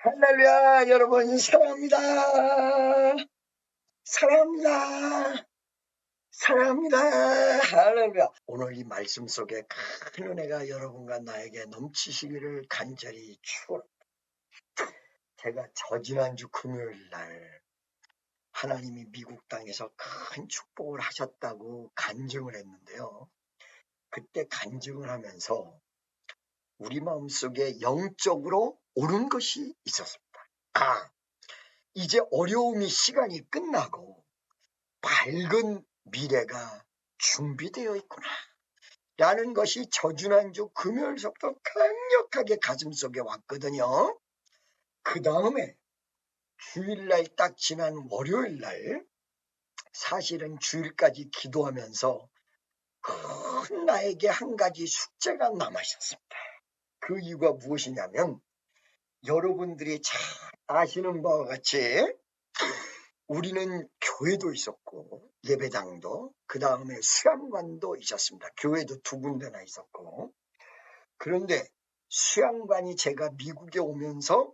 할렐루야, 여러분, 사랑합니다. 사랑합니다. 사랑합니다. 할렐루야. 오늘 이 말씀 속에 큰 은혜가 여러분과 나에게 넘치시기를 간절히 축원합니다. 제가 저지난주 금요일 날 하나님이 미국 땅에서 큰 축복을 하셨다고 간증을 했는데요. 그때 간증을 하면서 우리 마음속에 영적으로 옳은 것이 있었습니다. 이제 어려움이 시간이 끝나고 밝은 미래가 준비되어 있구나 라는 것이 저지난주 금요일서부터 강력하게 가슴속에 왔거든요. 그 다음에 주일날 딱 지난 월요일날 사실은 주일까지 기도하면서 큰 나에게 한 가지 숙제가 남아있었습니다. 그 이유가 무엇이냐면 여러분들이 잘 아시는 바와 같이 우리는 교회도 있었고 예배당도 그 다음에 수양관도 있었습니다. 교회도 2군데나 있었고. 그런데 수양관이 제가 미국에 오면서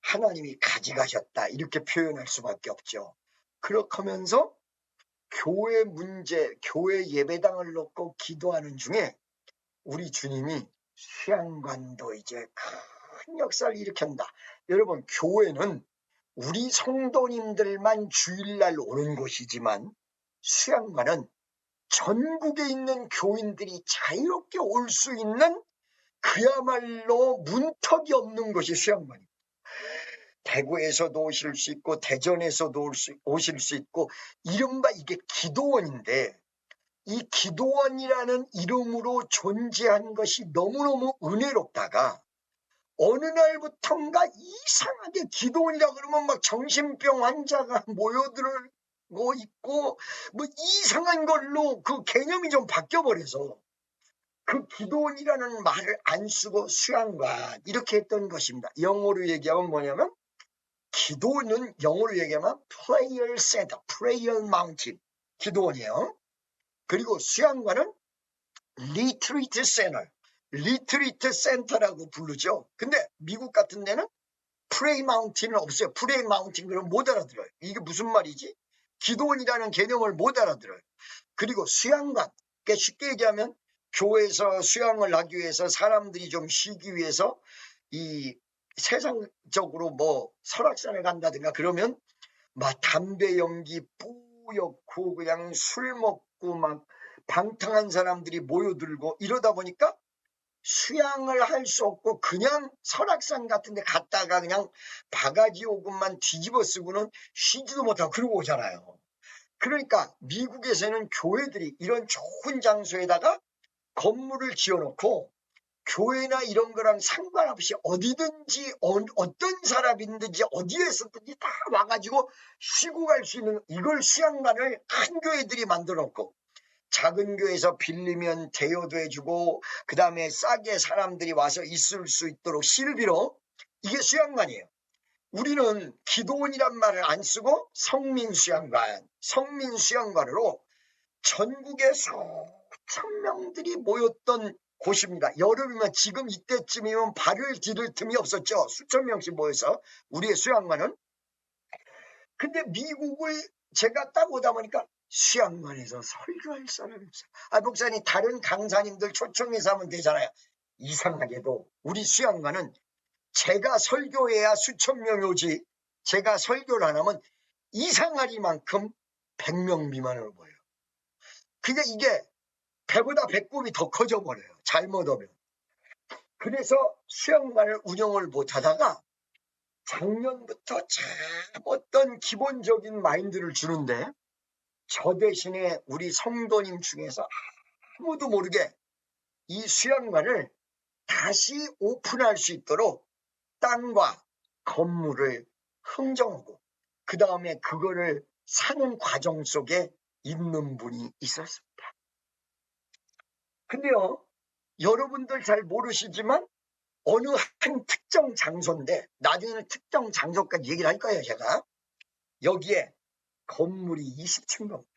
하나님이 가져가셨다 이렇게 표현할 수밖에 없죠. 그렇게 하면서 교회 문제, 교회 예배당을 놓고 기도하는 중에 우리 주님이 수양관도 이제 큰 역사를 일으킨다. 여러분, 교회는 우리 성도님들만 주일날 오는 곳이지만 수양관은 전국에 있는 교인들이 자유롭게 올 수 있는 그야말로 문턱이 없는 것이 수양관입니다. 대구에서도 오실 수 있고 대전에서도 오실 수 있고 이른바 이게 기도원인데 이 기도원이라는 이름으로 존재한 것이 너무너무 은혜롭다가 어느 날부턴가 이상하게 기도원이라 그러면 막 정신병 환자가 모여들고 있고 뭐 이상한 걸로 그 개념이 좀 바뀌어버려서 그 기도원이라는 말을 안 쓰고 수양관 이렇게 했던 것입니다. 영어로 얘기하면 뭐냐면 기도는 영어로 얘기하면 prayer center, prayer mountain 기도원이에요. 그리고 수양관은 retreat center, 리트리트 센터라고 부르죠. 근데 미국 같은 데는 프레이 마운틴은 없어요. 프레이 마운틴 그럼 못 알아들어요. 이게 무슨 말이지? 기도원이라는 개념을 못 알아들어요. 그리고 수양관, 그러니까 쉽게 얘기하면 교회에서 수양을 하기 위해서 사람들이 좀 쉬기 위해서 이 세상적으로 뭐 설악산에 간다든가 그러면 막 담배 연기 뿌옇고 그냥 술 먹고 막 방탕한 사람들이 모여들고 이러다 보니까 수양을 할 수 없고 그냥 설악산 같은 데 갔다가 그냥 바가지 오금만 뒤집어 쓰고는 쉬지도 못하고 그러고 오잖아요. 그러니까 미국에서는 교회들이 이런 좋은 장소에다가 건물을 지어놓고 교회나 이런 거랑 상관없이 어디든지 어떤 사람이든지 어디에서든지 다 와가지고 쉬고 갈 수 있는 이걸 수양관을 큰 교회들이 만들어놓고 작은 교회에서 빌리면 대여도 해주고 그 다음에 싸게 사람들이 와서 있을 수 있도록 실비로 이게 수양관이에요. 우리는 기도원이란 말을 안 쓰고 성민수양관, 성민수양관으로 전국에 수천 명들이 모였던 곳입니다. 여름이면 지금 이때쯤이면 발을 디딜 틈이 없었죠. 수천 명씩 모여서 우리의 수양관은. 근데 미국을 제가 딱 오다 보니까 수양관에서 설교할 사람이 없어요. 목사님 다른 강사님들 초청해서 하면 되잖아요. 이상하게도 우리 수양관은 제가 설교해야 수천 명이 오지 제가 설교를 안 하면 이상하리만큼 100명 미만으로 보여요. 그게 이게 배보다 배꼽이 더 커져 버려요. 잘못하면. 그래서 수양관을 운영을 못하다가 작년부터 참 어떤 기본적인 마인드를 주는데 저 대신에 우리 성도님 중에서 아무도 모르게 이 수양관을 다시 오픈할 수 있도록 땅과 건물을 흥정하고 그 다음에 그거를 사는 과정 속에 있는 분이 있었습니다. 근데요, 여러분들 잘 모르시지만 어느 한 특정 장소인데 나중에는 특정 장소까지 얘기를 할 거예요. 제가 여기에 건물이 20층 겁니다.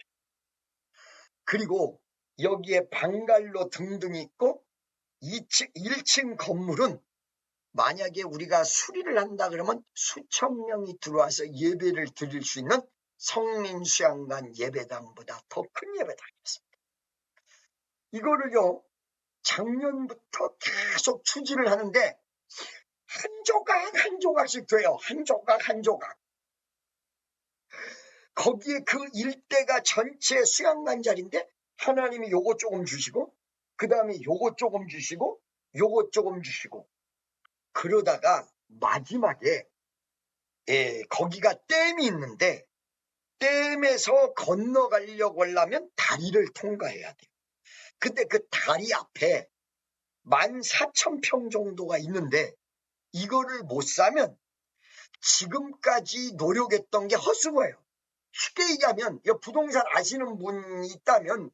그리고 여기에 방갈로 등등이 있고 1층 건물은 만약에 우리가 수리를 한다 그러면 수천 명이 들어와서 예배를 드릴 수 있는 성민수양관 예배당보다 더 큰 예배당이었습니다. 이거를요, 작년부터 계속 추진을 하는데 한 조각 한 조각씩 돼요. 한 조각 한 조각. 거기에 그 일대가 전체 수양관 자리인데 하나님이 요거 조금 주시고 그 다음에 요거 조금 주시고 요거 조금 주시고 그러다가 마지막에 거기가 댐이 있는데 댐에서 건너가려고 하려면 다리를 통과해야 돼요. 근데 그 다리 앞에 14,000평 정도가 있는데 이거를 못 사면 지금까지 노력했던 게 헛수고예요. 쉽게 얘기하면 부동산 아시는 분이 있다면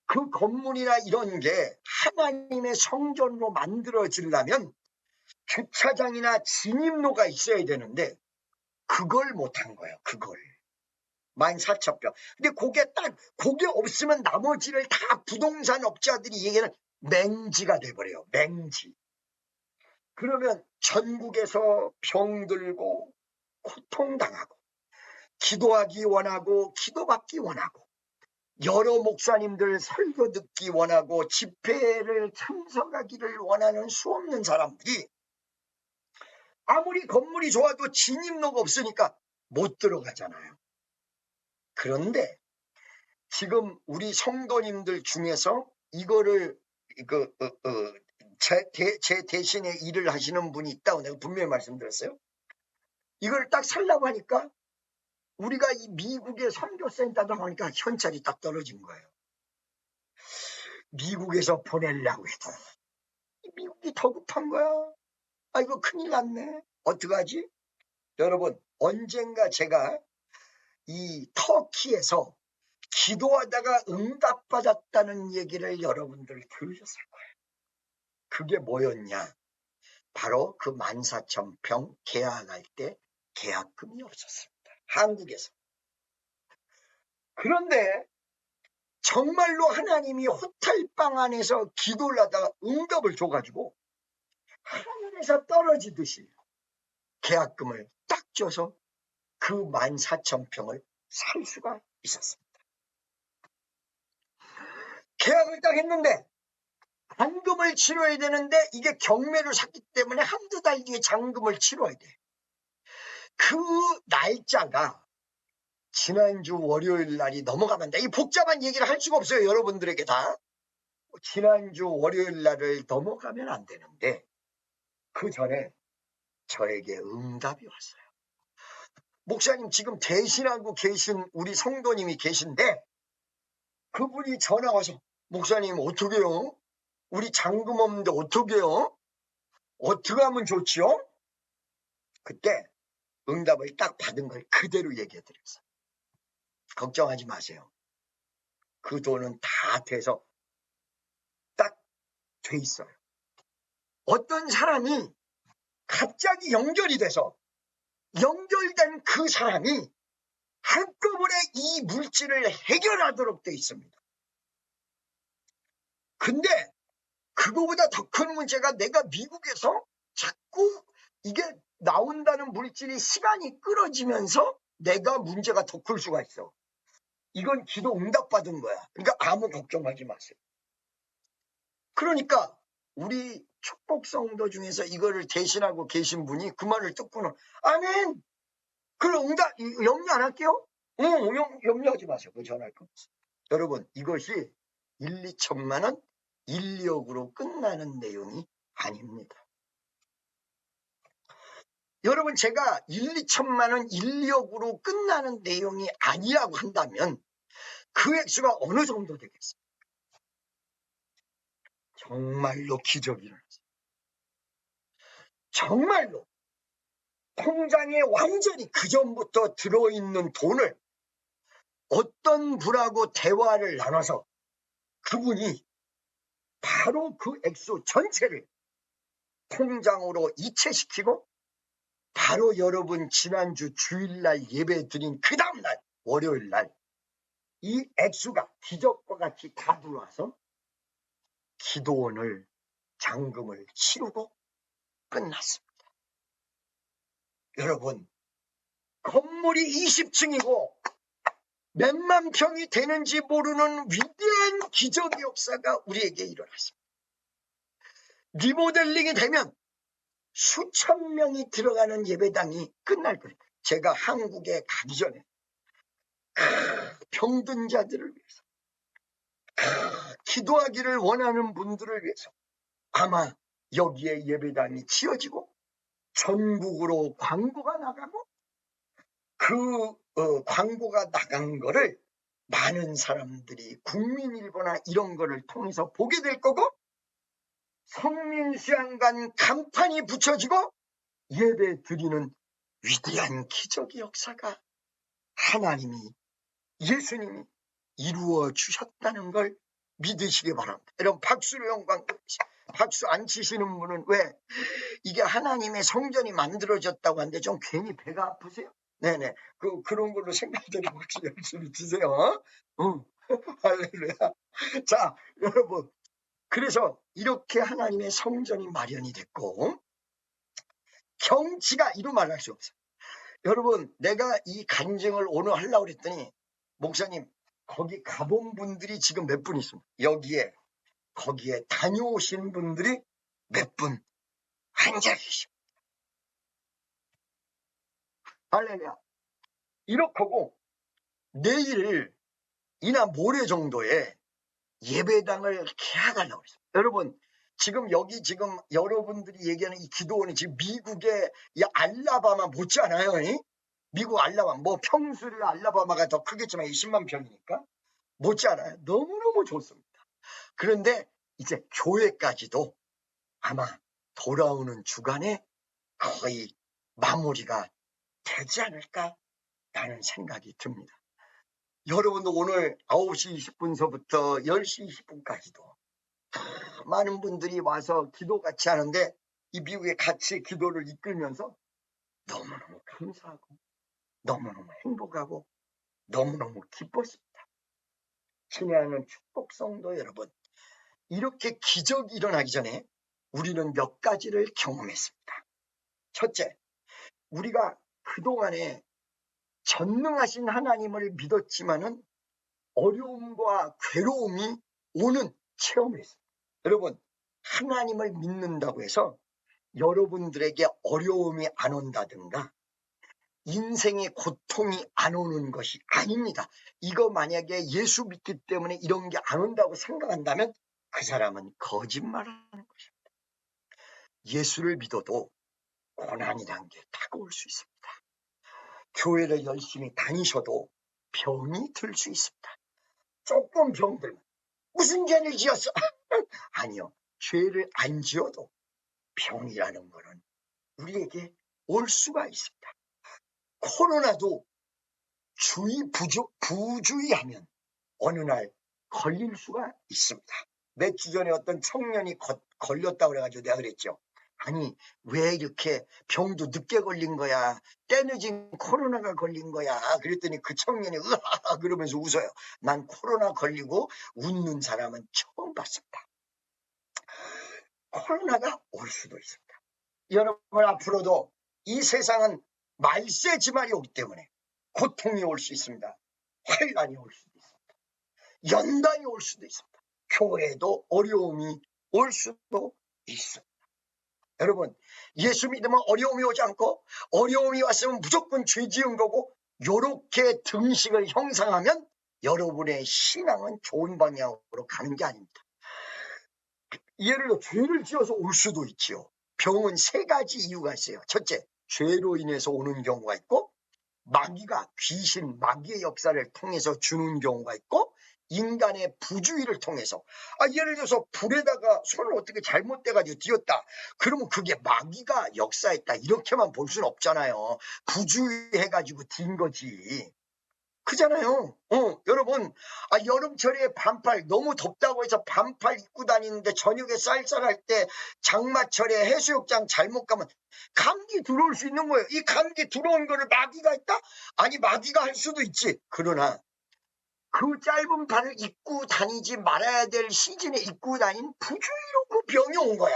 그 건물이나 이런 게 하나님의 성전으로 만들어지려면 주차장이나 진입로가 있어야 되는데 그걸 못한 거예요. 그걸 14,000평. 근데 그게 없으면 나머지를 다 부동산 업자들이 얘기하는 맹지가 돼버려요. 맹지. 그러면 전국에서 병들고 고통당하고 기도하기 원하고 기도받기 원하고 여러 목사님들 설교 듣기 원하고 집회를 참석하기를 원하는 수없는 사람들이 아무리 건물이 좋아도 진입로가 없으니까 못 들어가잖아요. 그런데 지금 우리 성도님들 중에서 이거를 제 대신에 일을 하시는 분이 있다고 내가 분명히 말씀드렸어요. 이걸 딱 살라고 하니까 우리가 이 미국의 선교센터다 보니까 현찰이 딱 떨어진 거예요. 미국에서 보내려고 해도 미국이 더 급한 거야. 이거 큰일 났네. 어떡하지? 여러분, 언젠가 제가 이 터키에서 기도하다가 응답받았다는 얘기를 여러분들 들으셨을 거예요. 그게 뭐였냐? 바로 그 14,000평 계약할 때 계약금이 없었습니다. 한국에서. 그런데 정말로 하나님이 호텔방 안에서 기도를 하다가 응답을 줘가지고 하늘에서 떨어지듯이 계약금을 딱 줘서 그 14,000평을 살 수가 있었습니다. 계약을 딱 했는데 잔금을 치러야 되는데 이게 경매를 샀기 때문에 한두 달 뒤에 잔금을 치러야 돼. 그 날짜가 지난주 월요일 날이 넘어가면 돼. 이 복잡한 얘기를 할 수가 없어요. 여러분들에게 다. 지난주 월요일 날을 넘어가면 안 되는데 그 전에 저에게 응답이 왔어요. 목사님 지금 대신하고 계신 우리 성도님이 계신데 그분이 전화 와서 목사님 어떻게요? 우리 잔금 없는데 어떻게요? 어떻게 하면 좋지요? 그때 응답을 딱 받은 걸 그대로 얘기해 드렸어요. 걱정하지 마세요. 그 돈은 다 돼서 딱 돼 있어요. 어떤 사람이 갑자기 연결이 돼서 연결된 그 사람이 한꺼번에 이 물질을 해결하도록 돼 있습니다. 근데 그거보다 더 큰 문제가 내가 미국에서 자꾸 이게 나온다는 물질이 시간이 끌어지면서 내가 문제가 더 클 수가 있어. 이건 기도 응답받은 거야. 그러니까 아무 걱정하지 마세요. 그러니까 우리 축복 성도 중에서 이거를 대신하고 계신 분이 그 말을 듣고는 아멘. 그럼 응답 염려 안 할게요. 염려하지 마세요. 그 전화할 거 없어요. 여러분 이것이 1, 2천만 원 1, 2억으로 끝나는 내용이 아닙니다. 여러분 제가 1, 2천만 원 1, 2억으로 끝나는 내용이 아니라고 한다면 그 액수가 어느 정도 되겠습니까? 정말로 기적이 일어났어요. 정말로 통장에 완전히 그전부터 들어있는 돈을 어떤 분하고 대화를 나눠서 그분이 바로 그 액수 전체를 통장으로 이체시키고 바로 여러분 지난주 주일날 예배 드린 그 다음날 월요일날 이 액수가 기적과 같이 다 들어와서 기도원을 잔금을 치르고 끝났습니다. 여러분, 건물이 20층이고 몇만 평이 되는지 모르는 위대한 기적 역사가 우리에게 일어났습니다. 리모델링이 되면 수천 명이 들어가는 예배당이 끝날 거예요. 제가 한국에 가기 전에 병든 자들을 위해서, 기도하기를 원하는 분들을 위해서 아마 여기에 예배당이 지어지고 전국으로 광고가 나가고 그 광고가 나간 거를 많은 사람들이 국민일보나 이런 거를 통해서 보게 될 거고, 성민수양관 간판이 붙여지고 예배 드리는 위대한 기적의 역사가 하나님이, 예수님이 이루어 주셨다는 걸 믿으시기 바랍니다. 여러분, 박수로 영광. 박수 안 치시는 분은 왜? 이게 하나님의 성전이 만들어졌다고 하는데 좀 괜히 배가 아프세요? 네네. 그런 걸로 생각되게 박수 열심히 치세요. 할렐루야. 자, 여러분. 그래서 이렇게 하나님의 성전이 마련이 됐고, 경치가 이루 말할 수 없어요. 여러분, 내가 이 간증을 오늘 하려고 그랬더니, 목사님, 거기 가본 분들이 지금 몇 분 있습니다. 거기에 다녀오신 분들이 몇 분 앉아 계십니다. 할렐루야. 이렇고 내일이나 모레 정도에 예배당을 계약하려고 했어요. 여러분, 지금 여러분들이 얘기하는 이 기도원이 지금 미국의 이 알라바마 못지않아요. 미국 알라바마, 뭐 평수를 알라바마가 더 크겠지만 20만 평이니까 못지않아요. 너무너무 좋습니다. 그런데 이제 교회까지도 아마 돌아오는 주간에 거의 마무리가 되지 않을까라는 생각이 듭니다. 여러분도 오늘 9시 20분서부터 10시 20분까지도 많은 분들이 와서 기도 같이 하는데, 이 미국에 같이 기도를 이끌면서 너무너무 감사하고 너무너무 행복하고 너무너무 기뻤습니다. 친애하는 축복성도 여러분, 이렇게 기적이 일어나기 전에 우리는 몇 가지를 경험했습니다. 첫째, 우리가 그동안에 전능하신 하나님을 믿었지만은 어려움과 괴로움이 오는 체험을 했습니다. 여러분, 하나님을 믿는다고 해서 여러분들에게 어려움이 안 온다든가 인생의 고통이 안 오는 것이 아닙니다. 이거 만약에 예수 믿기 때문에 이런 게 안 온다고 생각한다면 그 사람은 거짓말하는 것입니다. 예수를 믿어도 고난이란 게 다가올 수 있습니다. 교회를 열심히 다니셔도 병이 들 수 있습니다. 조금 병들면 무슨 죄를 지었어? 아니요, 죄를 안 지어도 병이라는 거는 우리에게 올 수가 있습니다. 코로나도 부주의하면 어느 날 걸릴 수가 있습니다. 몇 주 전에 어떤 청년이 걸렸다고 그래가지고 내가 그랬죠. 아니, 왜 이렇게 병도 늦게 걸린 거야? 때늦은 코로나가 걸린 거야. 그랬더니 그 청년이 으하하 그러면서 웃어요. 난 코로나 걸리고 웃는 사람은 처음 봤습니다. 코로나가 올 수도 있습니다. 여러분, 앞으로도 이 세상은 말세지말이 오기 때문에 고통이 올 수 있습니다. 환난이 올 수도 있습니다. 연단이 올 수도 있습니다. 교회에도 어려움이 올 수도 있습니다. 여러분, 예수 믿으면 어려움이 오지 않고, 어려움이 왔으면 무조건 죄 지은 거고, 요렇게 등식을 형상하면 여러분의 신앙은 좋은 방향으로 가는 게 아닙니다. 예를 들어 죄를 지어서 올 수도 있지요. 병은 세 가지 이유가 있어요. 첫째, 죄로 인해서 오는 경우가 있고, 마귀가, 귀신, 마귀의 역사를 통해서 주는 경우가 있고, 인간의 부주의를 통해서, 예를 들어서 불에다가 손을 어떻게 잘못돼가지고 띄었다. 그러면 그게 마귀가 역사했다. 이렇게만 볼 수는 없잖아요. 부주의해가지고 띈 거지. 그잖아요. 여러분, 여름철에 반팔, 너무 덥다고 해서 반팔 입고 다니는데 저녁에 쌀쌀할 때 장마철에 해수욕장 잘못 가면 감기 들어올 수 있는 거예요. 이 감기 들어온 거를 마귀가 했다? 아니, 마귀가 할 수도 있지. 그러나 그 짧은 팔을 입고 다니지 말아야 될 시즌에 입고 다닌 부주의로 그 병이 온 거야.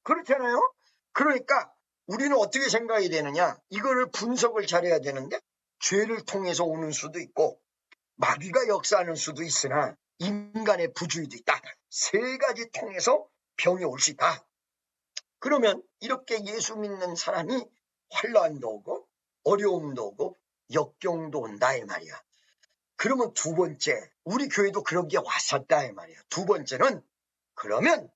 그렇잖아요. 그러니까 우리는 어떻게 생각이 되느냐? 이거를 분석을 잘해야 되는데 죄를 통해서 오는 수도 있고 마귀가 역사하는 수도 있으나 인간의 부주의도 있다. 세 가지 통해서 병이 올 수 있다. 그러면 이렇게 예수 믿는 사람이 환난도 오고 어려움도 오고 역경도 온다 이 말이야. 그러면 두 번째, 우리 교회도 그런 게 왔었다 이 말이야. 두 번째는 그러면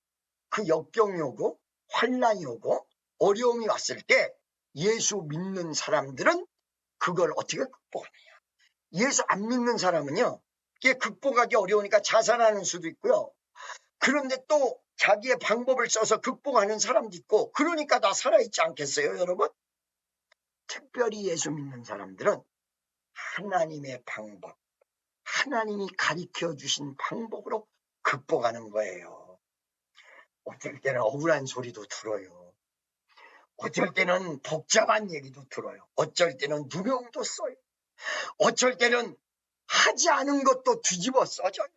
그 역경이 오고 환난이 오고 어려움이 왔을 때 예수 믿는 사람들은 그걸 어떻게 극복하느냐. 예수 안 믿는 사람은요, 이게 극복하기 어려우니까 자살하는 수도 있고요. 그런데 또 자기의 방법을 써서 극복하는 사람도 있고, 그러니까 다 살아있지 않겠어요, 여러분? 특별히 예수 믿는 사람들은 하나님의 방법, 하나님이 가르쳐 주신 방법으로 극복하는 거예요. 어쩔 때는 억울한 소리도 들어요. 어쩔 때는 복잡한 얘기도 들어요. 어쩔 때는 누명도 써요. 어쩔 때는 하지 않은 것도 뒤집어 써져요.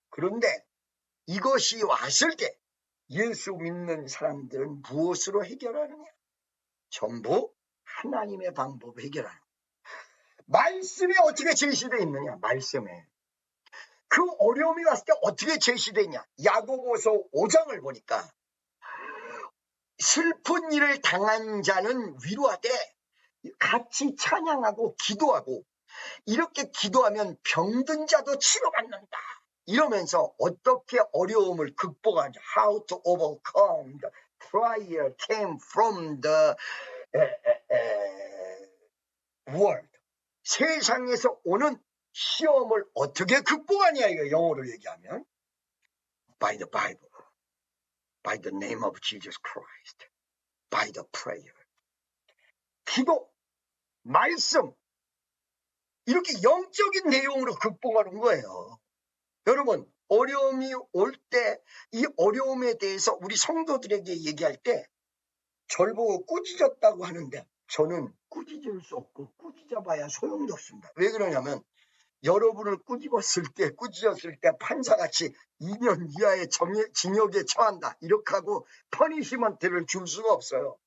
그런데 이것이 왔을 때 예수 믿는 사람들은 무엇으로 해결하느냐? 전부 하나님의 방법으로 해결하는 거예요. 말씀에 어떻게 제시되어 있느냐? 말씀에. 그 어려움이 왔을 때 어떻게 제시되어 있냐? 야고보서 5장을 보니까 슬픈 일을 당한 자는 위로하되 같이 찬양하고 기도하고 이렇게 기도하면 병든 자도 치료받는다. 이러면서 어떻게 어려움을 극복하는지, how to overcome the trial came from the world. 세상에서 오는 시험을 어떻게 극복하냐, 이거 영어로 얘기하면 by the Bible, by the name of Jesus Christ, by the prayer. 기도, 말씀, 이렇게 영적인 내용으로 극복하는 거예요. 여러분, 어려움이 올 때 이 어려움에 대해서 우리 성도들에게 얘기할 때 절 보고 꾸짖었다고 하는데 저는 꾸짖을 수 없고 꾸짖어봐야 소용도 없습니다. 왜 그러냐면 여러분을 꾸짖었을 때 판사같이 2년 이하의 징역에 처한다 이렇게 하고 퍼니시먼트를 줄 수가 없어요.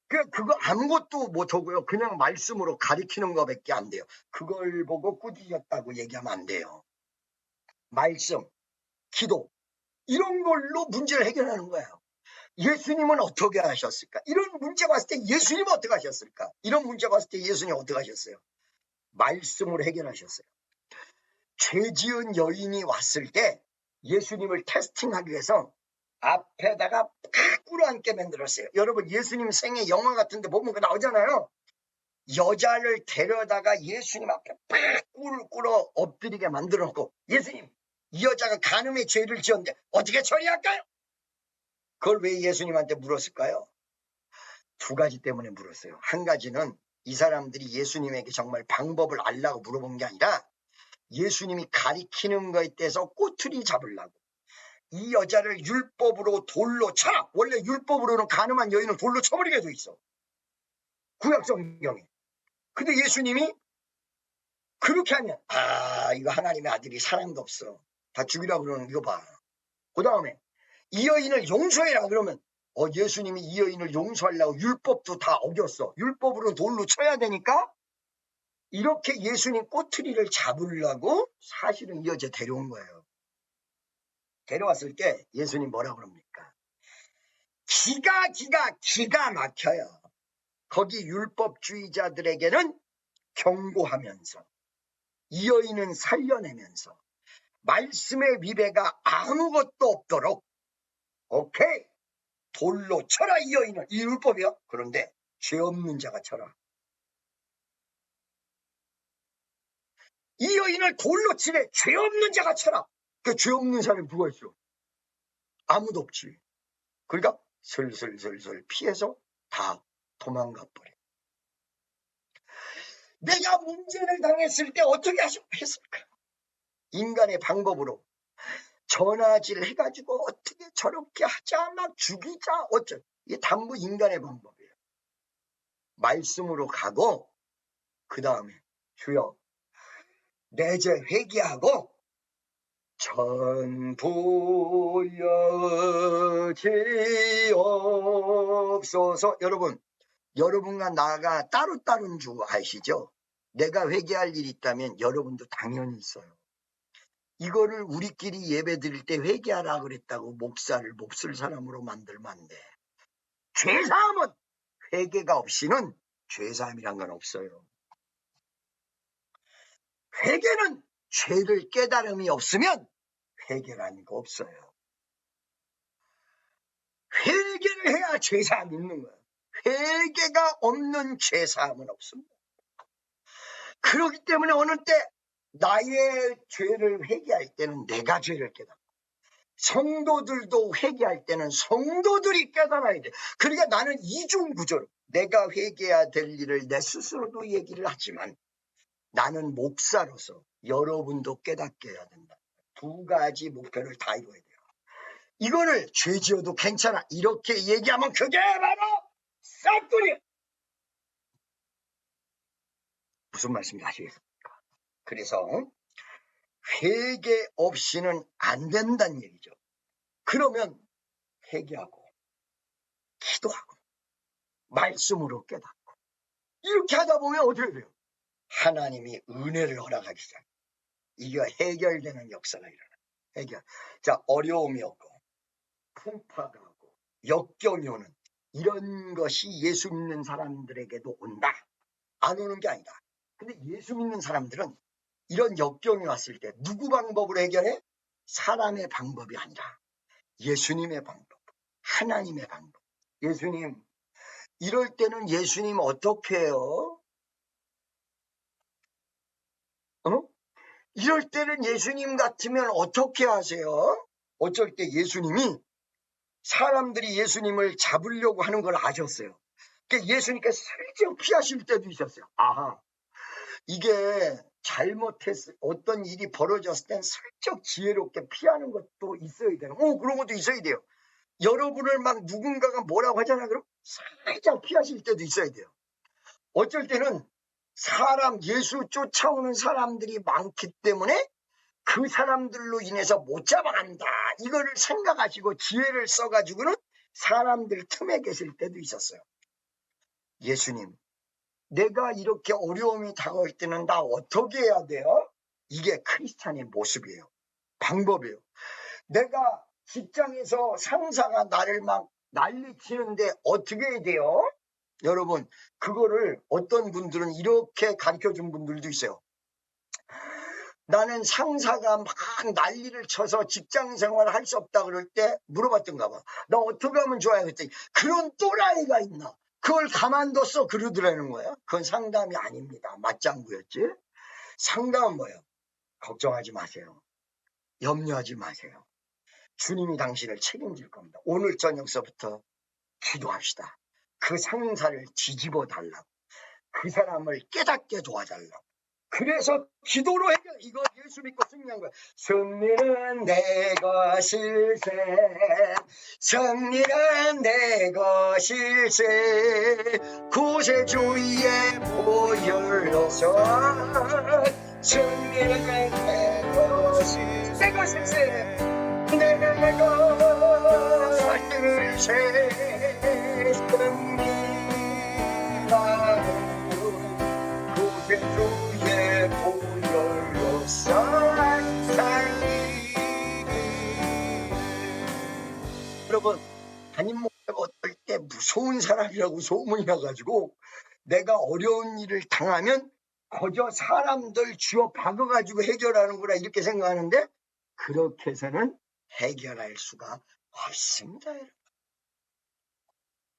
그거 아무것도 못하고요. 그냥 말씀으로 가리키는 것밖에 안 돼요. 그걸 보고 꾸짖었다고 얘기하면 안 돼요. 말씀, 기도 이런 걸로 문제를 해결하는 거예요. 예수님은 어떻게 하셨을까? 이런 문제가 왔을 때 예수님은 어떻게 하셨을까? 이런 문제가 왔을 때 예수님은 어떻게 하셨어요? 말씀으로 해결하셨어요. 죄 지은 여인이 왔을 때 예수님을 테스팅하기 위해서 앞에다가 팍 꿇어앉게 만들었어요. 여러분, 예수님 생애 영화 같은 데 보면 그거 나오잖아요. 여자를 데려다가 예수님 앞에 팍 꿇어 엎드리게 만들어 놓고 예수님, 이 여자가 간음의 죄를 지었는데 어떻게 처리할까요? 그걸 왜 예수님한테 물었을까요? 두 가지 때문에 물었어요. 한 가지는 이 사람들이 예수님에게 정말 방법을 알라고 물어본 게 아니라 예수님이 가리키는 거에 대해서 꼬투리 잡으려고. 이 여자를 율법으로 돌로 쳐. 원래 율법으로는 간음한 여인을 돌로 쳐버리게 돼 있어. 구약 성경에. 근데 예수님이 그렇게 하면 이거 하나님의 아들이 사랑도 없어. 다 죽이라고 그러는 이거 봐. 그 다음에 이 여인을 용서해라 그러면 예수님이 이 여인을 용서하려고 율법도 다 어겼어. 율법으로 돌로 쳐야 되니까 이렇게 예수님 꼬투리를 잡으려고 사실은 이 여자 데려온 거예요. 데려왔을 때 예수님 뭐라고 그럽니까? 기가 막혀요. 거기 율법주의자들에게는 경고하면서 이 여인은 살려내면서 말씀의 위배가 아무것도 없도록 오케이 돌로 쳐라 이 여인을. 이 율법이요. 그런데 죄 없는 자가 쳐라. 이 여인을 돌로 치래. 죄 없는 자가 쳐라. 그 죄 없는 사람이 누가 있어? 아무도 없지. 그러니까 슬슬 피해서 다 도망가 버려. 내가 문제를 당했을 때 어떻게 했을까? 인간의 방법으로 전화질 해가지고 어떻게 저렇게 하자 막 죽이자 어쩌. 이게 전부 인간의 방법이에요. 말씀으로 가고 그 다음에 주여 내 죄 회개하고 전부 여지옵소서. 여러분과 나가 따로따로인 줄 아시죠? 내가 회개할 일이 있다면 여러분도 당연히 있어요. 이거를 우리끼리 예배 드릴 때 회개하라 그랬다고 목사를 몹쓸 사람으로 만들면 안 돼. 죄사함은 회개가 없이는 죄사함이란 건 없어요. 회개는 죄를 깨달음이 없으면 회개라는 거 없어요. 회개를 해야 죄사함이 있는 거예요. 회개가 없는 죄사함은 없습니다. 그렇기 때문에 어느 때 나의 죄를 회개할 때는 내가 죄를 깨닫고, 성도들도 회개할 때는 성도들이 깨달아야 돼. 그러니까 나는 이중구조로 내가 회개해야 될 일을 내 스스로도 얘기를 하지만 나는 목사로서 여러분도 깨닫게 해야 된다. 두 가지 목표를 다 이루어야 돼요. 이거를 죄 지어도 괜찮아 이렇게 얘기하면 그게 바로 싹돌이야. 무슨 말씀인지 아시겠습니까? 그래서 회개 없이는 안 된다는 얘기죠. 그러면 회개하고 기도하고 말씀으로 깨닫고 이렇게 하다 보면 어떻게 돼요? 하나님이 은혜를 허락하기 시작해요. 이게 해결되는 역사가 일어나요. 해결. 자, 어려움이 없고 풍파가 오고 역경이 오는 이런 것이 예수 믿는 사람들에게도 온다. 안 오는 게 아니다. 근데 예수 믿는 사람들은 이런 역경이 왔을 때 누구 방법으로 해결해? 사람의 방법이 아니라 예수님의 방법, 하나님의 방법. 예수님, 이럴 때는 예수님 어떻게 해요? 이럴 때는 예수님 같으면 어떻게 하세요? 어쩔 때 예수님이 사람들이 예수님을 잡으려고 하는 걸 아셨어요. 그러니까 예수님께서 슬쩍 피하실 때도 있었어요. 아하, 이게 잘못했을 어떤 일이 벌어졌을 땐 슬쩍 지혜롭게 피하는 것도 있어야 돼요. 그런 것도 있어야 돼요. 여러분을 막 누군가가 뭐라고 하잖아요. 그럼 살짝 피하실 때도 있어야 돼요. 어쩔 때는 예수 쫓아오는 사람들이 많기 때문에 그 사람들로 인해서 못 잡아간다. 이거를 생각하시고 지혜를 써가지고는 사람들 틈에 계실 때도 있었어요. 예수님, 내가 이렇게 어려움이 다가올 때는 나 어떻게 해야 돼요? 이게 크리스찬의 모습이에요. 방법이에요. 내가 직장에서 상사가 나를 막 난리치는데 어떻게 해야 돼요? 여러분, 그거를 어떤 분들은 이렇게 가르쳐준 분들도 있어요. 나는 상사가 막 난리를 쳐서 직장 생활을 할 수 없다 그럴 때 물어봤던가 봐. 나 어떻게 하면 좋아요? 그랬더니 그런 또라이가 있나? 그걸 가만뒀어 그러더라는 거예요. 그건 상담이 아닙니다. 맞장구였지. 상담은 뭐예요? 걱정하지 마세요. 염려하지 마세요. 주님이 당신을 책임질 겁니다. 오늘 저녁서부터 기도합시다. 그 상사를 뒤집어 달라고. 그 사람을 깨닫게 도와달라고. 그래서 기도로 해결. 이거 예수 믿고 승리한 거야. 승리는 내 것일세. 승리는 내 것일세. 구세주의 보혈로서 승리는 내 것일세. 내 것일세. 내 것일세. 승리가 구세주의 보혈로서 여러분, 담임 목사가 어떨 때 무서운 사람이라고 소문이 나가지고 내가 어려운 일을 당하면 거저 사람들 쥐어 박아가지고 해결하는 거라 이렇게 생각하는데 그렇게 해서는 해결할 수가 없습니다. 여러분.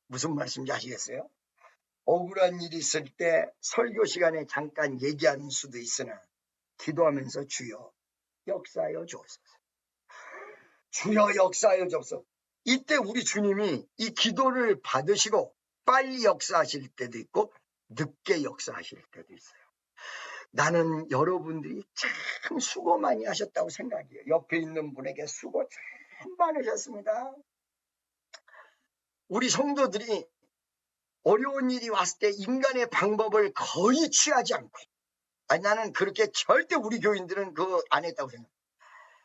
무슨 말씀인지 아시겠어요? 억울한 일이 있을 때 설교 시간에 잠깐 얘기하는 수도 있으나 기도하면서 주여 역사하여 주옵소서. 주여 역사하여 주옵소서. 이때 우리 주님이 이 기도를 받으시고 빨리 역사하실 때도 있고 늦게 역사하실 때도 있어요. 나는 여러분들이 참 수고 많이 하셨다고 생각해요. 옆에 있는 분에게 수고 참 많으셨습니다. 우리 성도들이 어려운 일이 왔을 때 인간의 방법을 거의 취하지 않고 나는 그렇게 절대 우리 교인들은 그거 안 했다고 생각해요.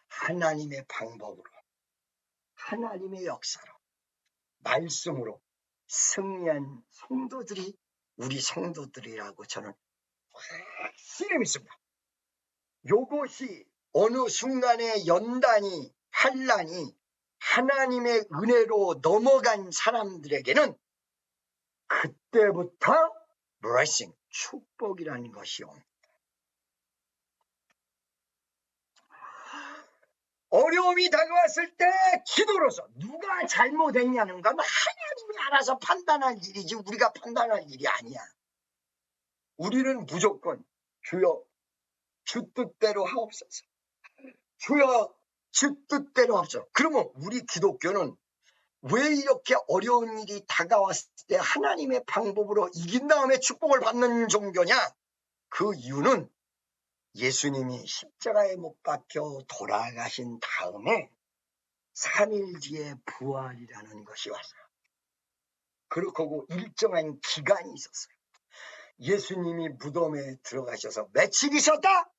하나님의 방법으로, 하나님의 역사로, 말씀으로 승리한 성도들이 우리 성도들이라고 저는 확실히 믿습니다. 요것이 어느 순간에 연단이, 환난이 하나님의 은혜로 넘어간 사람들에게는 그때부터 blessing, 축복이라는 것이 옵니다. 어려움이 다가왔을 때 기도로서 누가 잘못했냐는 건 하나님이 알아서 판단할 일이지 우리가 판단할 일이 아니야. 우리는 무조건 주여 주 뜻대로 하옵소서, 주여 주 뜻대로 하옵소서. 그러면 우리 기독교는 왜 이렇게 어려운 일이 다가왔을 때 하나님의 방법으로 이긴 다음에 축복을 받는 종교냐? 그 이유는 예수님이 십자가에 못 박혀 돌아가신 다음에 3일 뒤에 부활이라는 것이 왔어요. 그렇고 일정한 기간이 있었어요. 예수님이 무덤에 들어가셔서 며칠 있었다?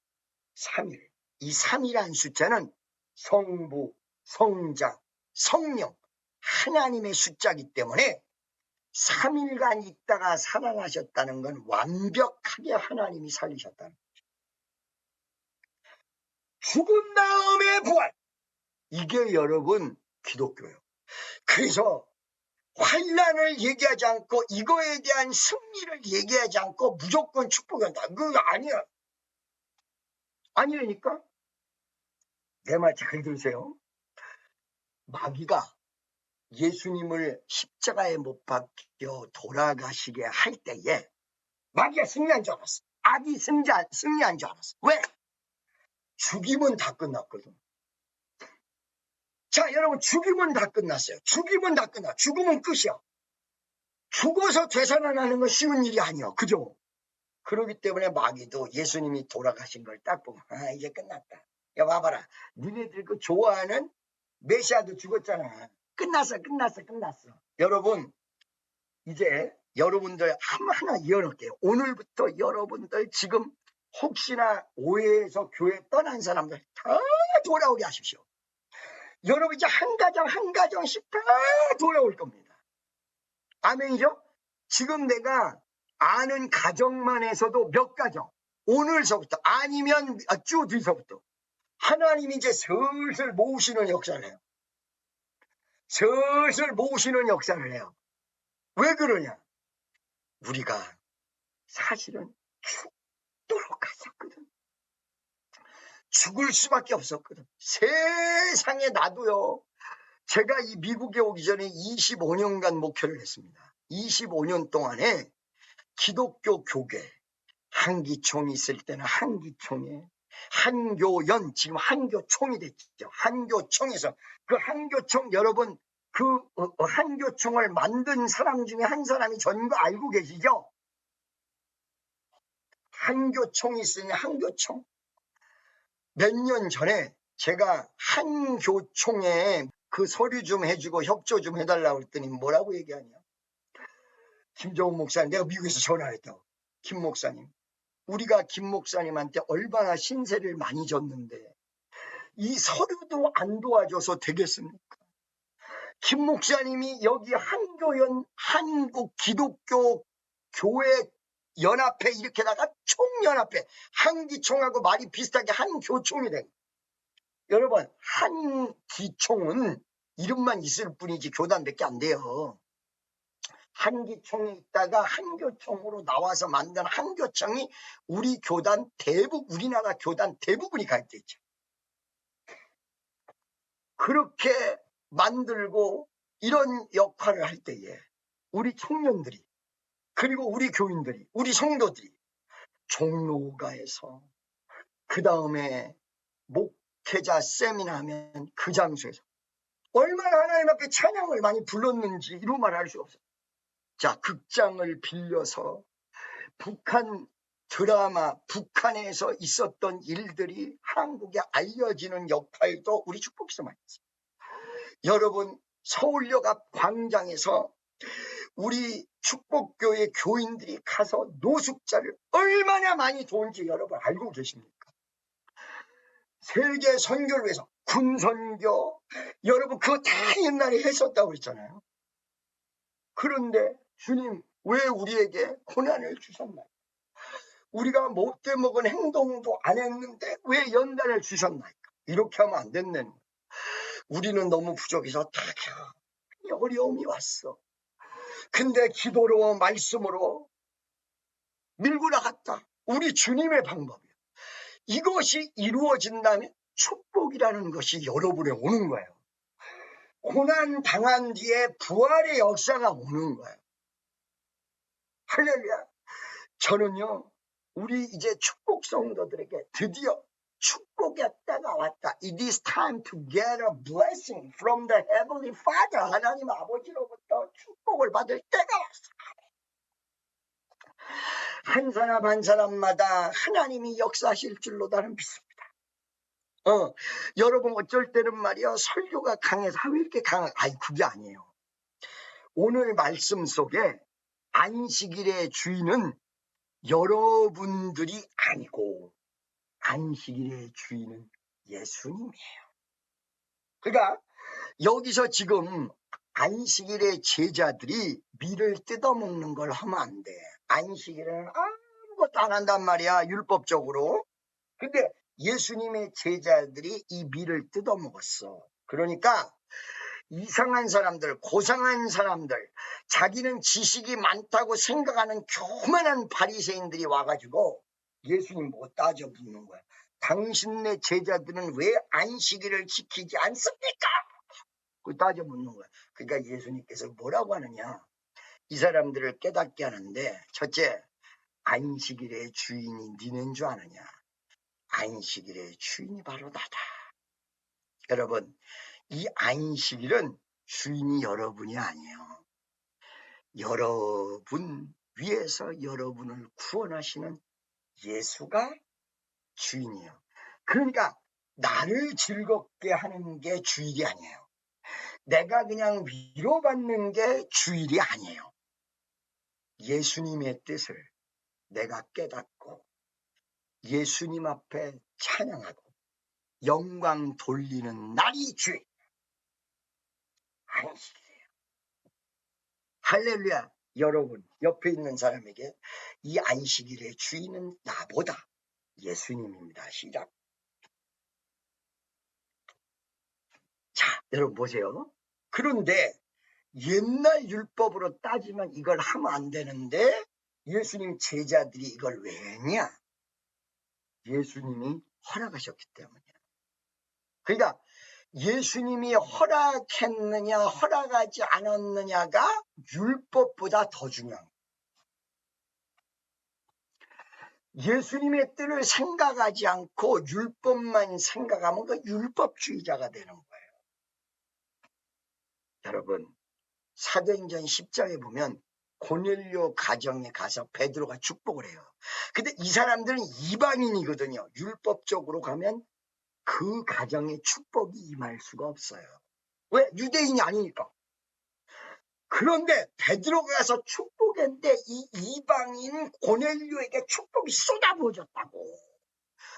3일. 이 3이라는 숫자는 성부, 성자, 성령, 하나님의 숫자이기 때문에 3일간 있다가 살아나셨다는 건 완벽하게 하나님이 살리셨다는 거죠. 죽은 다음에 부활. 이게 여러분 기독교예요. 그래서 환난을 얘기하지 않고 이거에 대한 승리를 얘기하지 않고 무조건 축복한다. 그거 아니야. 아니라니까. 내 말 잘 들으세요. 마귀가 예수님을 십자가에 못 박혀 돌아가시게 할 때에 마귀가 승리한 줄 알았어. 악이 승리한 줄 알았어. 왜? 죽임은 다 끝났거든. 자, 여러분, 죽임은 다 끝났어요. 죽임은 다 끝나. 죽음은 끝이야. 죽어서 되살아나는 건 쉬운 일이 아니야. 그죠? 그렇기 때문에 마귀도 예수님이 돌아가신 걸 딱 보고, 아, 이제 끝났다. 야, 봐봐라. 니네들 그 좋아하는 메시아도 죽었잖아. 끝났어. 여러분, 이제 여러분들 하나 이어놓을게요. 오늘부터 여러분들 지금 혹시나 오해해서 교회 떠난 사람들 다 돌아오게 하십시오. 여러분 이제 한 가정씩 다 돌아올 겁니다. 아멘이죠? 지금 내가 아는 가정만 해서도 몇 가정, 오늘서부터 아니면 쭉 뒤서부터 하나님이 이제 슬슬 모으시는 역사를 해요. 슬슬 모으시는 역사를 해요. 왜 그러냐? 우리가 사실은 죽도록 갔었거든. 죽을 수밖에 없었거든. 세상에 나도요. 제가 이 미국에 오기 전에 25년간 목회를 했습니다. 25년 동안에 기독교 교계, 한기총이 있을 때는 한기총에, 한교연, 지금 한교총이 됐죠. 한교총에서 그 한교총 여러분 그 한교총을 만든 사람 중에 한 사람이 전부 알고 계시죠? 한교총이 있으니 한교총. 몇 년 전에 제가 한교총에 그 서류 좀 해주고 협조 좀 해달라고 했더니 뭐라고 얘기하냐? 김정은 목사님, 내가 미국에서 전화를 했다고. 김 목사님, 우리가 김 목사님한테 얼마나 신세를 많이 졌는데 이 서류도 안 도와줘서 되겠습니까? 김 목사님이 여기 한교연 한국 기독교 교회 연합회 이렇게다가 총연합회, 한기총하고 말이 비슷하게 한교총이 된. 여러분, 한기총은 이름만 있을 뿐이지 교단밖에 안 돼요. 한기총이 있다가 한교총으로 나와서 만든 한교총이 우리 교단 우리나라 교단 대부분이 가입돼 있죠. 그렇게 만들고 이런 역할을 할 때에 우리 청년들이 그리고 우리 교인들이 우리 성도들이 종로가에서 그 다음에 목회자 세미나 하면 그 장소에서 얼마나 하나님 앞에 찬양을 많이 불렀는지 이런 말 할 수 없어요. 자, 극장을 빌려서 북한 드라마, 북한에서 있었던 일들이 한국에 알려지는 역할도 우리 축복에서 많이 했어요. 여러분, 서울역 앞 광장에서 우리 축복교회 교인들이 가서 노숙자를 얼마나 많이 도운지 여러분 알고 계십니까? 세계 선교를 위해서 군선교, 여러분 그거 다 옛날에 했었다고 그랬잖아요. 그런데 주님 왜 우리에게 고난을 주셨나요? 우리가 못돼 먹은 행동도 안 했는데 왜 연단을 주셨나요? 이렇게 하면 안 된다는 거예요. 우리는 너무 부족해서 다 어려움이 왔어. 근데 기도로 말씀으로 밀고 나갔다. 우리 주님의 방법이에요. 이것이 이루어진다면 축복이라는 것이 여러분에 오는 거예요. 고난 당한 뒤에 부활의 역사가 오는 거예요. 할렐루야. 저는요, 우리 이제 축복 성도들에게 드디어 축복의 때가 왔다. It is time to get a blessing from the Heavenly Father. 하나님 아버지로부터 축복을 받을 때가 왔어. 한 사람 한 사람마다 하나님이 역사하실 줄로 나는 믿습니다. 여러분 어쩔 때는 말이야 설교가 강해서 왜 이렇게 아니 그게 아니에요. 오늘 말씀 속에 안식일의 주인은 여러분들이 아니고 안식일의 주인은 예수님이에요. 그러니까 여기서 지금 안식일의 제자들이 밀을 뜯어먹는 걸 하면 안 돼. 안식일은 아무것도 안 한단 말이야, 율법적으로. 근데 예수님의 제자들이 이 밀을 뜯어먹었어. 그러니까 이상한 사람들, 고상한 사람들, 자기는 지식이 많다고 생각하는 교만한 바리새인들이 와가지고 예수님 못 따져 묻는 거야. 당신네 제자들은 왜 안식일을 지키지 않습니까? 그 따져 묻는 거야. 그러니까 예수님께서 뭐라고 하느냐. 이 사람들을 깨닫게 하는데 첫째, 안식일의 주인이 니네인 줄 아느냐. 안식일의 주인이 바로 나다. 여러분, 이 안식일은 주인이 여러분이 아니에요. 여러분 위에서 여러분을 구원하시는 예수가 주인이에요. 그러니까 나를 즐겁게 하는 게 주일이 아니에요. 내가 그냥 위로받는 게 주일이 아니에요. 예수님의 뜻을 내가 깨닫고 예수님 앞에 찬양하고 영광 돌리는 날이 주일. 안식이에요. 할렐루야. 여러분 옆에 있는 사람에게 이 안식일의 주인은 나보다 예수님입니다. 시작. 자, 여러분 보세요. 그런데 옛날 율법으로 따지면 이걸 하면 안 되는데 예수님 제자들이 이걸 왜 했냐? 예수님이 허락하셨기 때문이에요. 그러니까 예수님이 허락했느냐 허락하지 않았느냐가 율법보다 더 중요한 거예요. 예수님의 뜻을 생각하지 않고 율법만 생각하면 그 율법주의자가 되는 거예요. 여러분 사도행전 10장에 보면 고넬료 가정에 가서 베드로가 축복을 해요. 근데 이 사람들은 이방인이거든요. 율법적으로 가면 그 가정에 축복이 임할 수가 없어요. 왜? 유대인이 아니니까. 그런데 베드로가 가서 축복했는데 이 이방인 고넬료에게 축복이 쏟아부어졌다고.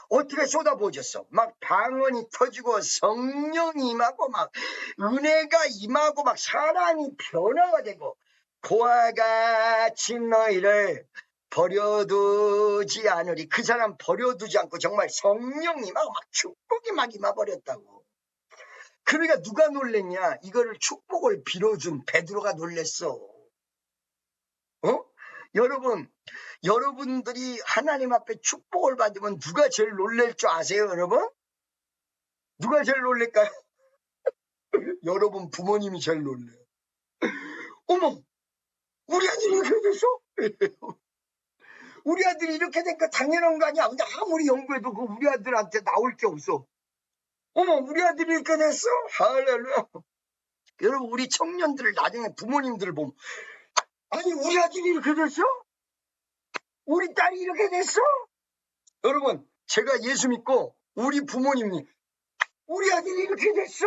어떻게 쏟아부어졌어? 막 방언이 터지고 성령이 임하고 막 은혜가 임하고 막 사람이 변화가 되고 그와 같이 너희를 버려두지 않으리. 그 사람 버려두지 않고 정말 성령이 임하고 막 축복이 막 임해버렸다고. 그러니까 누가 놀랬냐? 이거를 축복을 빌어준 베드로가 놀랬어. 여러분, 여러분들이 하나님 앞에 축복을 받으면 누가 제일 놀랄 줄 아세요, 여러분? 누가 제일 놀랄까요? 여러분 부모님이 제일 놀래요. 어머, 우리 아들이 이렇게 됐어? 우리 아들이 이렇게 된 거 당연한 거 아니야? 근데 아무리 연구해도 그 우리 아들한테 나올 게 없어. 어머, 우리 아들이 이렇게 됐어? 할렐루야. 여러분, 우리 청년들을 나중에 부모님들을 보면, 아니, 우리 아들이 이렇게 됐어? 우리 딸이 이렇게 됐어? 여러분, 제가 예수 믿고 우리 부모님이 우리 아들이 이렇게 됐어?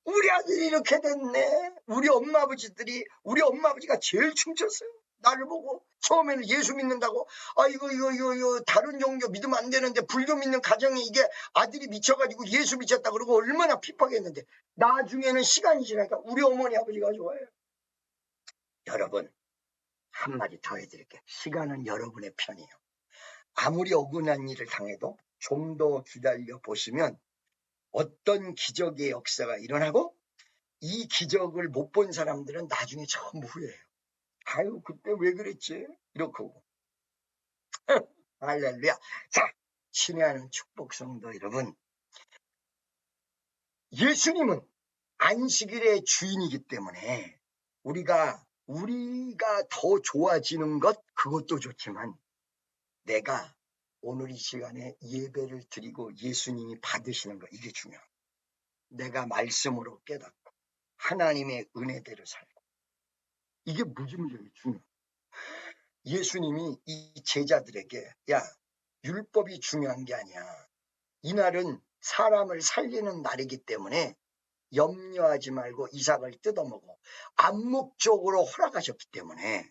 우리 아들이 이렇게 됐네. 우리 엄마 아버지가 제일 춤췄어요. 나를 보고 처음에는 예수 믿는다고 이거 다른 종교 믿으면 안 되는데 불교 믿는 가정에 이게 아들이 미쳐가지고 예수 미쳤다 그러고 얼마나 핍박했는데 나중에는 시간이 지나니까 우리 어머니 아버지가 좋아요. 여러분 한마디 더 해드릴게요. 시간은 여러분의 편이에요. 아무리 억울한 일을 당해도 좀 더 기다려 보시면 어떤 기적의 역사가 일어나고 이 기적을 못 본 사람들은 나중에 전부 후회해요. 아유 그때 왜 그랬지? 이렇게 하고. 할렐루야. 자, 친애하는 축복성도 여러분, 예수님은 안식일의 주인이기 때문에 우리가 더 좋아지는 것 그것도 좋지만 내가 오늘 이 시간에 예배를 드리고 예수님이 받으시는 것 이게 중요해요. 내가 말씀으로 깨닫고 하나님의 은혜대로 살고 이게 무지무지하게 중요해요. 예수님이 이 제자들에게 야 율법이 중요한 게 아니야. 이날은 사람을 살리는 날이기 때문에 염려하지 말고 이삭을 뜯어먹어. 암묵적으로 허락하셨기 때문에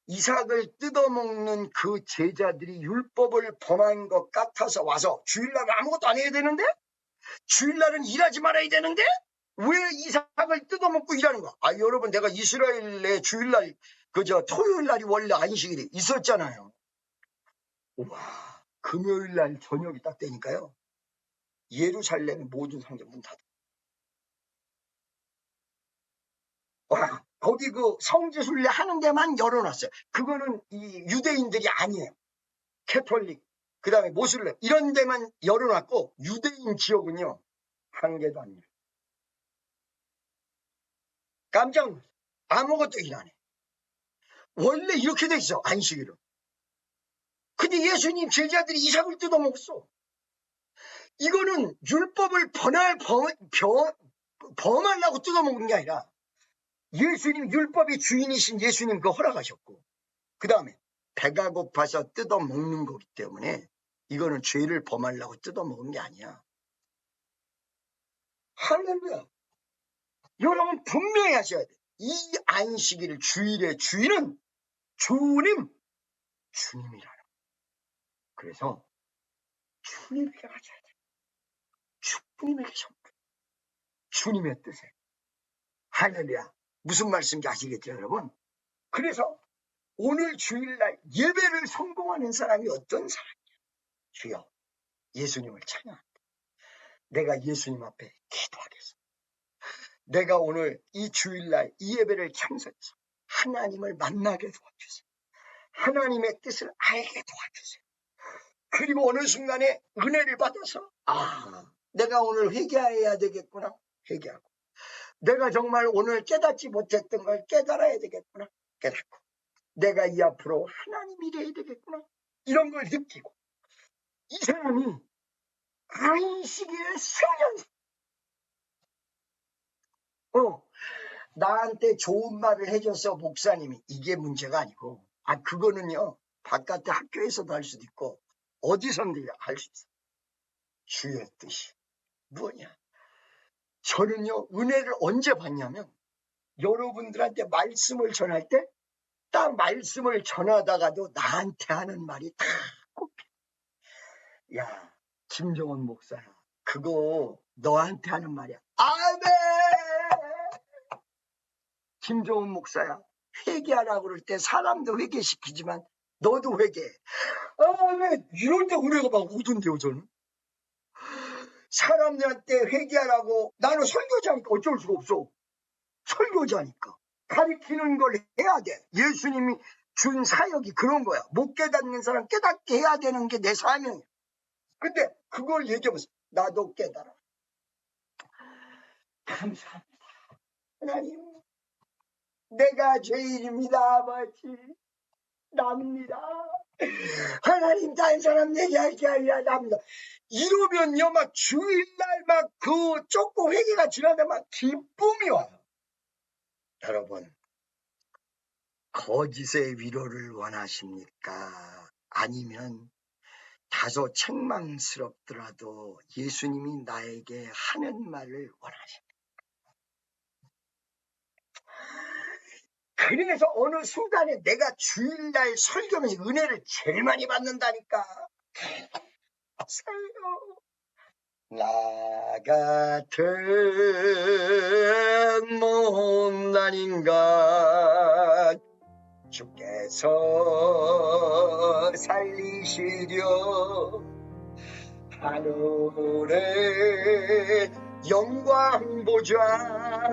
이삭을 뜯어먹는 그 제자들이 율법을 범한 것 같아서 와서 주일날 아무것도 안 해야 되는데? 주일날은 일하지 말아야 되는데? 왜 이삭을 뜯어먹고 일하는 거야? 여러분 내가 이스라엘의 주일날 토요일날이 원래 안식일이 있었잖아요. 와 금요일날 저녁이 딱 되니까요. 예루살렘의 모든 상점 문 닫아. 와, 거기 그 성지순례 하는 데만 열어놨어요. 그거는 이 유대인들이 아니에요. 캐톨릭, 그 다음에 모슬렘 이런 데만 열어놨고 유대인 지역은요 한 개도 안 열어요. 깜짝 놀랐어요. 아무것도 일 안 해. 원래 이렇게 돼 있어 안식일은. 근데 예수님 제자들이 이삭을 뜯어먹었어. 이거는 율법을 범하려고 뜯어먹은 게 아니라 예수님 율법의 주인이신 예수님 그거 허락하셨고 그 다음에 배가 고파서 뜯어먹는 거기 때문에 이거는 죄를 범하려고 뜯어먹은 게 아니야. 할렐루야. 여러분 분명히 하셔야 돼. 이 안식일 주일의 주인은 주님이라는. 그래서 주님에게 가져야 돼. 주님에게 전부. 주님의 뜻에. 할렐루야. 무슨 말씀인지 아시겠죠 여러분? 그래서 오늘 주일날 예배를 성공하는 사람이 어떤 사람이야? 주여 예수님을 찬양한다. 내가 예수님 앞에 기도하겠습니다. 내가 오늘 이 주일날 이 예배를 참석해서 하나님을 만나게 도와주세요. 하나님의 뜻을 알게 도와주세요. 그리고 어느 순간에 은혜를 받아서 내가 오늘 회개해야 되겠구나. 회개하고 내가 정말 오늘 깨닫지 못했던 걸 깨달아야 되겠구나. 깨닫고 내가 이 앞으로 하나님이 돼야 되겠구나. 이런 걸 느끼고 이 사람이 안식일의 승리자. 나한테 좋은 말을 해줘서 목사님이 이게 문제가 아니고 그거는요 바깥에 학교에서도 할 수도 있고 어디선지 할 수 있어. 주의 뜻이 뭐냐. 저는요 은혜를 언제 받냐면 여러분들한테 말씀을 전할 때 딱 말씀을 전하다가도 나한테 하는 말이 다 꼽혀. 야 김정은 목사야 그거 너한테 하는 말이야. 아멘. 김정은 목사야 회개하라고 그럴 때 사람도 회개시키지만 너도 회개해. 왜 이럴 때 은혜가 막 오던데요. 저는 사람들한테 회개하라고. 나는 설교자니까 어쩔 수가 없어. 설교자니까 가르치는 걸 해야 돼. 예수님이 준 사역이 그런 거야. 못 깨닫는 사람 깨닫게 해야 되는 게 내 사명이야. 근데 그걸 얘기해보세요. 나도 깨달아. 감사합니다. 하나님 내가 죄인입니다. 아버지 납니다. 하나님 다른 사람 얘기할 게 아니라 납니다. 이러면요 막 주일날 막 그 쫓고 회개가 지나다 막 기쁨이 와요. 여러분 거짓의 위로를 원하십니까? 아니면 다소 책망스럽더라도 예수님이 나에게 하는 말을 원하십니까? 그래서 어느 순간에 내가 주일날 설교하면서 은혜를 제일 많이 받는다니까. 살려. 나 같은 못난 인간 주께서 살리시려 하늘의 영광 보좌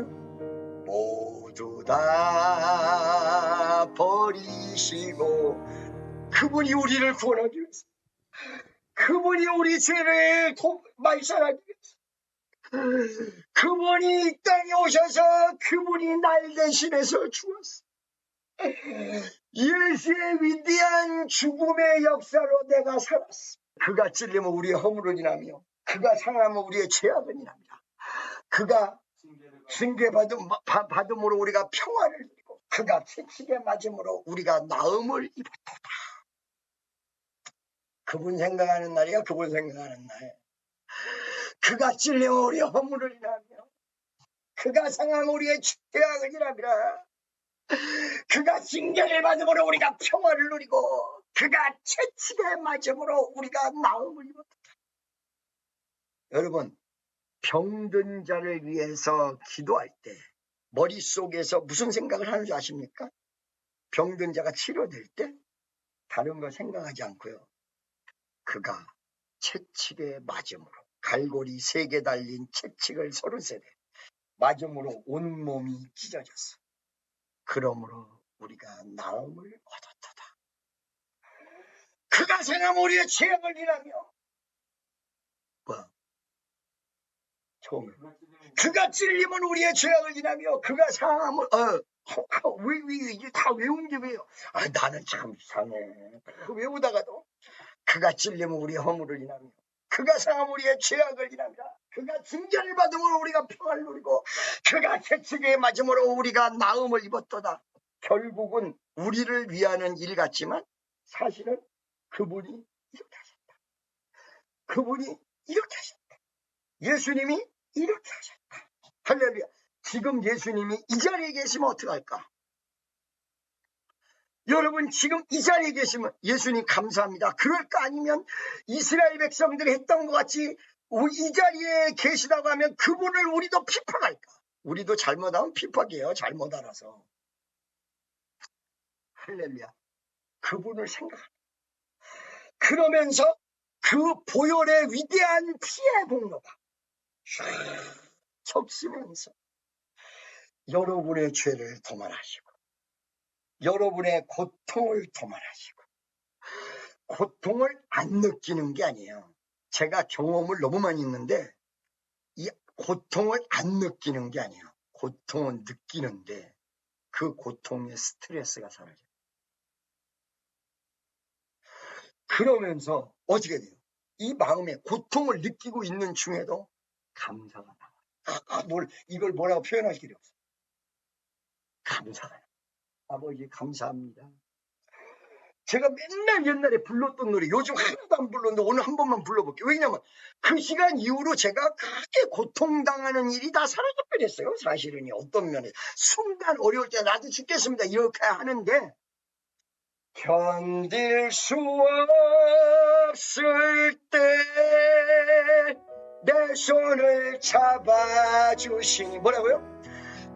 모두 다 버리시고 그분이 우리를 구원하기 위해서 그분이 우리 죄를 말살하기 위해서 그분이 이 땅에 오셔서 그분이 날 대신해서 죽었어. 예수의 위대한 죽음의 역사로 내가 살았어. 그가 찔리면 우리의 허물을 인하며 그가 상하면 우리의 죄악을 인합니다. 그가 징계받음으로 우리가 평화를 누리고 그가 채찍에 맞음으로 우리가 나음을 입었다. 그분 생각하는 날이야. 그분 생각하는 날. 그가 찔려 우리의 허물을 인하며 그가 상하면 우리의 죄악을 인하며 그가 징계를 받음으로 우리가 평화를 누리고 그가 채찍에 맞음으로 우리가 나음을 입었다. 여러분, 병든 자를 위해서 기도할 때 머릿속에서 무슨 생각을 하는지 아십니까? 병든 자가 치료될 때 다른 거 생각하지 않고요. 그가 채찍에 맞음으로 갈고리 3개 달린 채찍을 33대 맞음으로 온몸이 찢어졌어. 그러므로 우리가 나음을 얻었도다. 그가 생하면 우리의 죄악을 인하며 처음에 그가 찔리면 우리의 죄악을 인하며 그가 상하면 이게 다 외운 게 왜요? 나는 참 이상해. 외우다가도 그가 찔리면 우리의 허물을 인하며 그가 상하면 우리의 죄악을 인하며 그가 징계를 받음으로 우리가 평화를 누리고 그가 채찍에 맞음으로 우리가 나음을 입었도다. 결국은 우리를 위하는 일 같지만 사실은 그분이 이렇게 하셨다. 그분이 이렇게 하셨다. 예수님이 이렇게 하셨다. 할렐루야. 지금 예수님이 이 자리에 계시면 어떡할까? 여러분 지금 이 자리에 계시면 예수님 감사합니다. 그럴까? 아니면 이스라엘 백성들이 했던 것 같이 이 자리에 계시다고 하면 그분을 우리도 핍박할까? 우리도 잘못하면 핍박이에요. 잘못 알아서. 할렐루야. 그분을 생각합니다. 그러면서 그 보혈의 위대한 피의 공로가 적시면서 여러분의 죄를 도말하시고 여러분의 고통을 도말하시고 고통을 안 느끼는 게 아니에요. 제가 경험을 너무 많이 했는데 이 고통을 안 느끼는 게 아니에요. 고통은 느끼는데 그 고통의 스트레스가 사라져요. 그러면서 어떻게 돼요? 이 마음에 고통을 느끼고 있는 중에도 감사가 나와요. 이걸 뭐라고 표현할 길이 없어요. 감사해요. 아버지 감사합니다. 제가 맨날 옛날에 불렀던 노래 요즘 하나도 안 불렀는데 오늘 한 번만 불러볼게요. 왜냐면 그 시간 이후로 제가 크게 고통당하는 일이 다 사라져버렸어요. 사실은 어떤 면에 순간 어려울 때 나도 죽겠습니다 이렇게 하는데 견딜 수 없을 때 내 손을 잡아주시니 뭐라고요?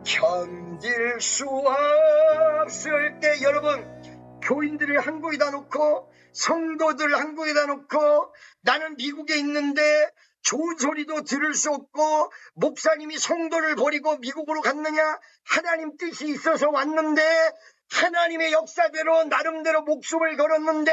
견딜 수 없을 때 여러분 교인들을 한국에다 놓고 성도들 한국에다 놓고 나는 미국에 있는데 좋은 소리도 들을 수 없고 목사님이 성도를 버리고 미국으로 갔느냐? 하나님 뜻이 있어서 왔는데 하나님의 역사대로 나름대로 목숨을 걸었는데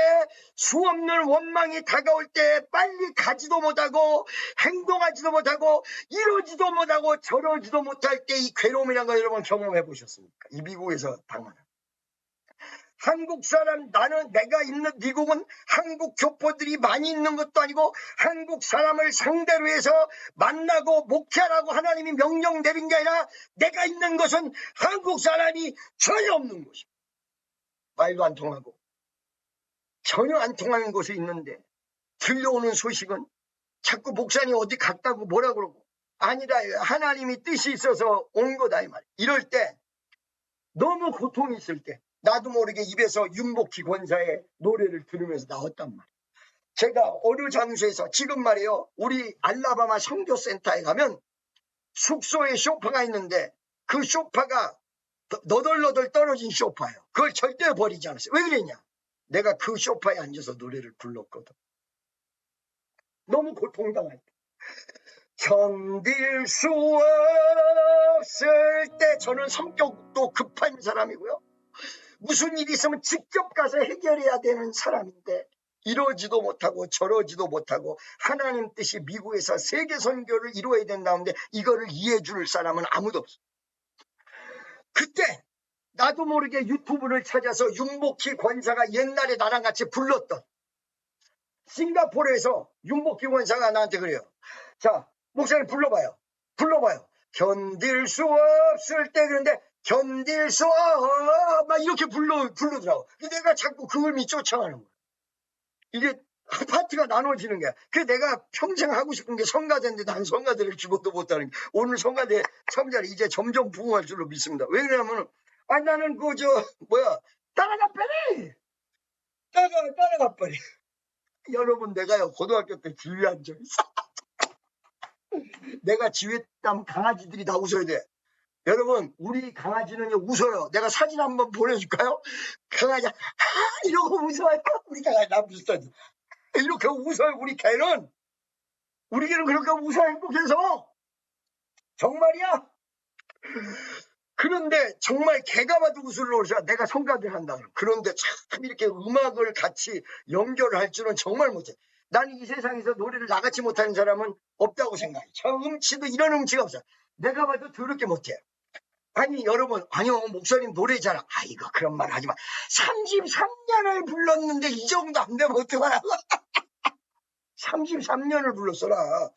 수없는 원망이 다가올 때 빨리 가지도 못하고 행동하지도 못하고 이러지도 못하고 저러지도 못할 때 이 괴로움이라는 거 여러분 경험해 보셨습니까? 이 미국에서 당하는 한국 사람 내가 있는 미국은 한국 교포들이 많이 있는 것도 아니고 한국 사람을 상대로 해서 만나고 목회하라고 하나님이 명령 내린 게 아니라 내가 있는 것은 한국 사람이 전혀 없는 곳입니다. 말도 안 통하고 전혀 안 통하는 곳에 있는데 들려오는 소식은 자꾸 목사님 어디 갔다고 뭐라 그러고 아니라 하나님이 뜻이 있어서 온 거다 이 말. 이럴 때 너무 고통이 있을 때 나도 모르게 입에서 윤복희 권사의 노래를 들으면서 나왔단 말이에요. 제가 어느 장소에서 지금 말이에요. 우리 알라바마 선교센터에 가면 숙소에 소파가 있는데 그 소파가 너덜너덜 떨어진 소파예요. 그걸 절대 버리지 않았어요. 왜 그랬냐? 내가 그 소파에 앉아서 노래를 불렀거든. 너무 고통당할 때. 견딜 수 없을 때 저는 성격도 급한 사람이고요. 무슨 일이 있으면 직접 가서 해결해야 되는 사람인데 이러지도 못하고 저러지도 못하고 하나님 뜻이 미국에서 세계 선교를 이루어야 된다는데 이거를 이해해 줄 사람은 아무도 없어. 그때 나도 모르게 유튜브를 찾아서 윤복희 권사가 옛날에 나랑 같이 불렀던 싱가포르에서 윤복희 권사가 나한테 그래요. 자, 목사님 불러봐요. 견딜 수 없을 때 그런데 견딜 수 막 이렇게 부르더라고. 내가 자꾸 그 음이 쫓아가는 거야. 이게 파트가 나눠지는 거야. 그래서 내가 평생 하고 싶은 게 성가대인데 난 성가대를 죽어도 못하는 게 오늘 성가대 성자를 이제 점점 부흥할 줄로 믿습니다. 왜 그러냐면 나는 따라가 빨리 여러분 내가요 고등학교 때 지휘한 적 있어. 내가 지휘했다면 강아지들이 다 웃어야 돼. 여러분 우리 강아지는 웃어요. 내가 사진 한번 보내줄까요? 강아지 이러고 웃어요. 우리 강아지 나 비슷하지. 이렇게 웃어요. 우리 개는 그렇게 웃어 행복해서 정말이야. 그런데 정말 개가 봐도 웃으러 오셔. 내가 성가대를 한다. 그런데 참 이렇게 음악을 같이 연결할 줄은 정말 못해. 나는 이 세상에서 노래를 나같이 못하는 사람은 없다고 생각해. 저 음치도 이런 음치가 없어. 내가 봐도 더럽게 못해. 아니 여러분 아니요 목사님 노래 잘하. 이거 그런 말 하지 마. 33년을 불렀는데 이 정도 안 되면 어떡하나. 33년을 불렀어라.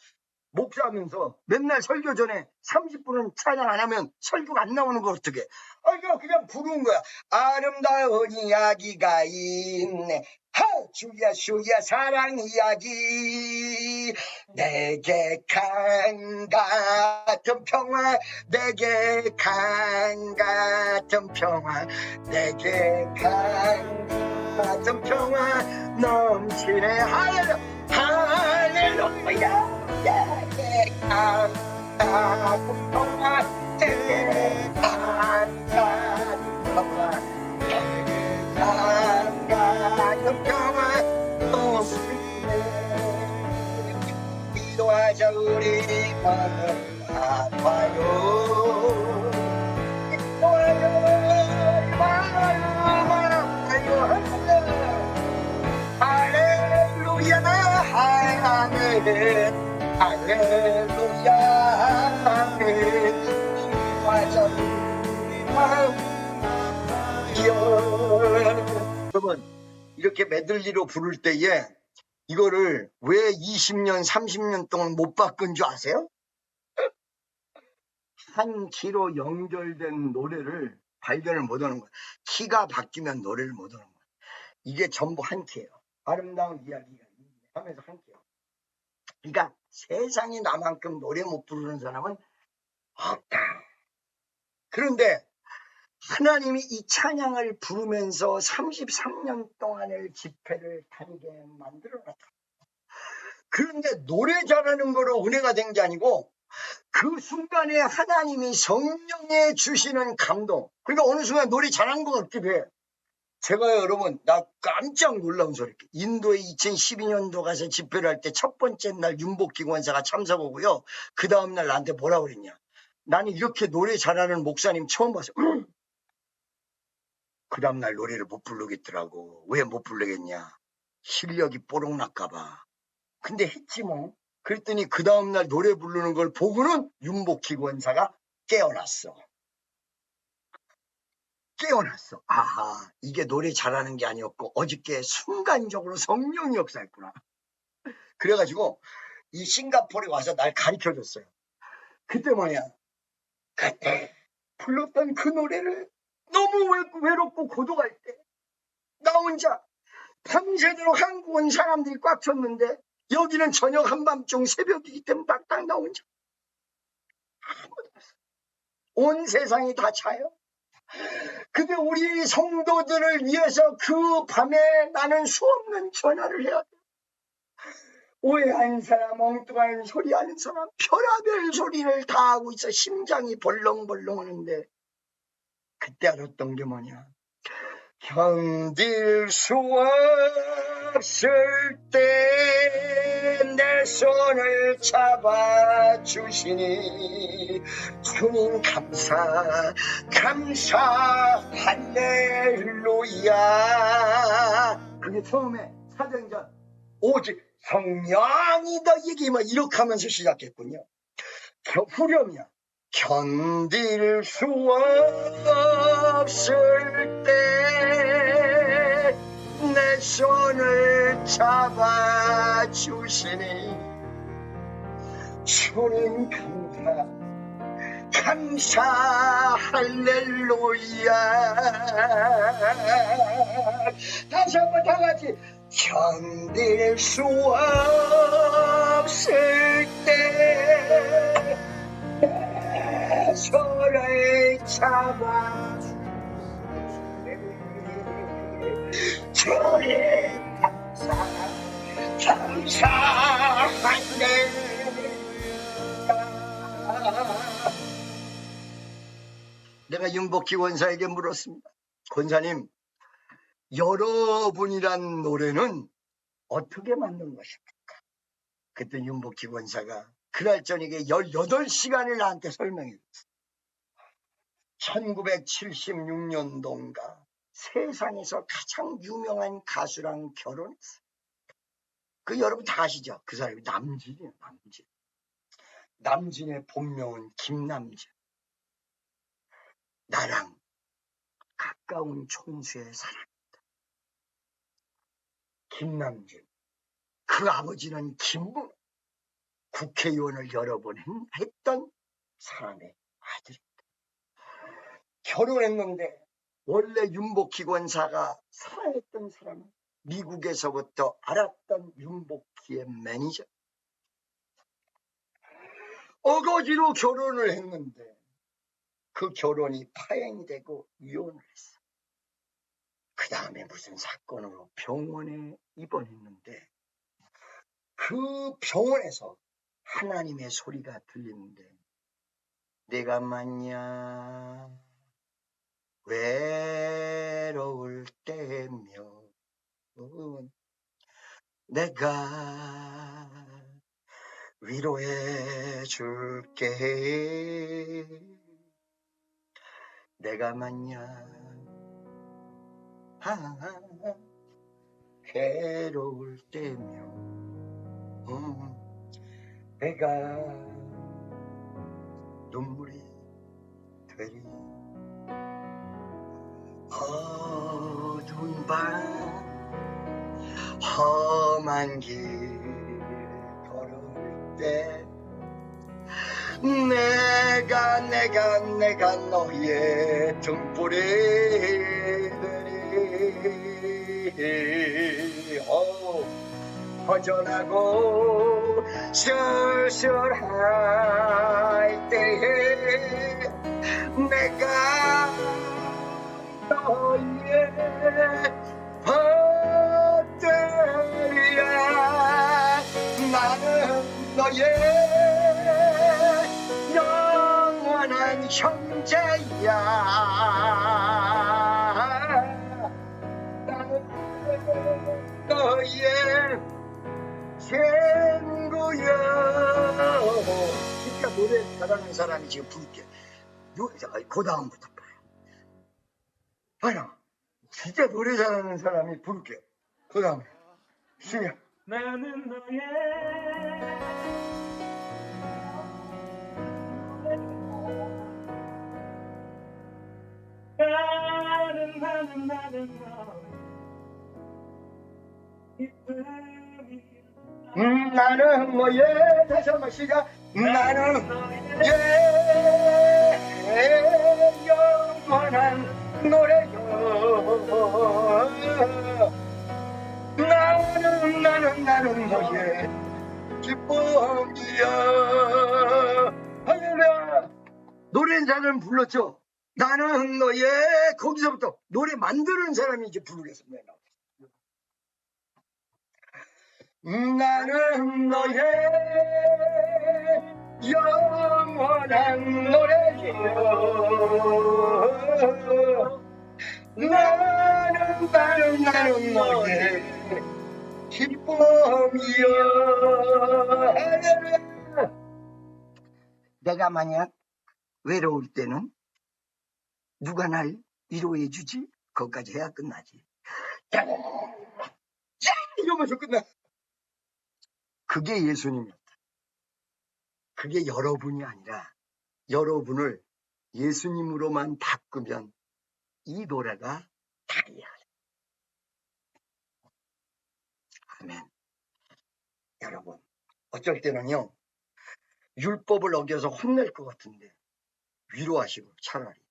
목사하면서 맨날 설교 전에 30분은 찬양 안 하면 설교가 안 나오는 거 어떡해. 이거 그냥 부른 거야. 아름다운 이야기가 있네. 주야 사랑 이야기. 내게 강 같은 평화. 내게 강 같은 평화. 내게 강 같은 평화 넘치네. 할렐루야. 내게 강 같은 평화. 내게 강 같은 평화. 내게 강 같은 평화 넘치네. 기도하자 우리 마음 아파요. 기도하자 우리 마음 아파요. 할렐루야 할렐루야 기도하자 우리 마음 아파요. 여러분 이렇게 메들리로 부를 때에 이거를 왜 20년 30년 동안 못 바꾼 줄 아세요? 한 키로 연결된 노래를 발견을 못하는 거예요. 키가 바뀌면 노래를 못하는 거예요. 이게 전부 한 키예요. 아름다운 이야기가 하면서 한 키예요. 그러니까 세상에 나만큼 노래 못 부르는 사람은 없다. 그런데 하나님이 이 찬양을 부르면서 33년 동안의 집회를 다니게 만들어놨다. 그런데 노래 잘하는 거로 은혜가 된 게 아니고 그 순간에 하나님이 성령에 주시는 감동. 그러니까 어느 순간 노래 잘하는 것 같기도 해. 제가 여러분 나 깜짝 놀라운 소리. 인도에 2012년도 가서 집회를 할 때 첫 번째 날 윤복희 권사가 참석하고요. 그 다음날 나한테 뭐라 그랬냐. 나는 이렇게 노래 잘하는 목사님 처음 봤어. 그 다음날 노래를 못 부르겠더라고. 왜 못 부르겠냐. 실력이 뽀록 날까봐. 근데 했지 뭐. 그랬더니 그 다음날 노래 부르는 걸 보고는 윤복희 권사가 깨어났어. 아하, 이게 노래 잘하는 게 아니었고 어저께 순간적으로 성령이 역사했구나. 그래가지고 이 싱가포르에 와서 날 가르쳐줬어요. 그때 그때 불렀던 그 노래를 너무 외롭고 고독할 때 나 혼자 밤새도록 한국 온 사람들이 꽉 찼는데 여기는 저녁 한밤중 새벽이기 때문에 딱 나 혼자 아무도 없어. 온 세상이 다 차요. 근데 우리 성도들을 위해서 그 밤에 나는 수없는 전화를 해야 돼. 오해한 사람, 엉뚱한 소리하는 사람, 별의별 소리를 다 하고 있어. 심장이 벌렁벌렁 하는데 그때 알았던 게 뭐냐. 견딜 수 없을 때 내 손을 잡아주시니 주님 감사 할렐루야. 그게 처음에 사도행전 오직 성령이 너에게 뭐 이렇게 하면서 시작했군요. 후렴이야. 견딜 수 없을 때 내 손을 잡아주시니 주님 감사 할렐루야. 다시 한번 다 같이. 견딜 수 없을 때 내 손을 잡아주시니 주님 감사 할렐루야. 내가 윤복희 권사에게 물었습니다. 권사님, 여러분이란 노래는 어떻게 만든 것입니까? 그때 윤복희 권사가 그날 저녁에 18시간을 나한테 설명해 줬어요. 1976년도인가 세상에서 가장 유명한 가수랑 결혼했어요. 그 여러분 다 아시죠? 그 사람이 남진이에요. 남진. 남진의 본명은 김남진. 나랑 가까운 총수의 사랑입니다. 김남진. 그 아버지는 김문호. 국회의원을 여러 번 했던 사람의 아들입니다. 결혼했는데 원래 윤복희 권사가 사랑했던 사람은 미국에서부터 알았던 윤복희의 매니저. 어거지로 결혼을 했는데 그 결혼이 파행이 되고 이혼을 했어. 그 다음에 무슨 사건으로 병원에 입원했는데 그 병원에서 하나님의 소리가 들리는데 내가 맞냐 외로울 때면 내가 위로해 줄게. 내가 맞냐 괴로울 때면 내가 눈물이 되리. 어두운 밤 험한 길 걸을 때 내가 너의 등불이 되리. 허전하고 쓸쓸할 때에 내가 너의 배터리야. 나는 너의 영원한 형제야. 나는 너의 친구야. 진짜 노래 잘하는 사람이 지금 부를게. 그 다음부터 봐요. 진짜 노래 잘하는 사람이 부를게. 그 다음에 시작. 나는 너의 나는 나는 너의 다시 한번 시작. 나는 너의 영원한 노래요. 나는 너의 기쁨이야. 할렐루야. 노래는 잘은 불렀죠. 나는 너의, 거기서부터 노래 만드는 사람이 이제 부르겠습니다. 나는 너의 영원한 노래요. 나는 너의 기쁨이여. 내가 만약 외로울 때는 누가 날 위로해 주지? 그것까지 해야 끝나지. 야, 이러면서 끝나. 그게 예수님이었다. 그게 여러분이 아니라 여러분을 예수님으로만 바꾸면 이 노래가 다이야. 아멘. 여러분, 어쩔 때는요, 율법을 어겨서 혼낼 것 같은데 위로하시고 차라리.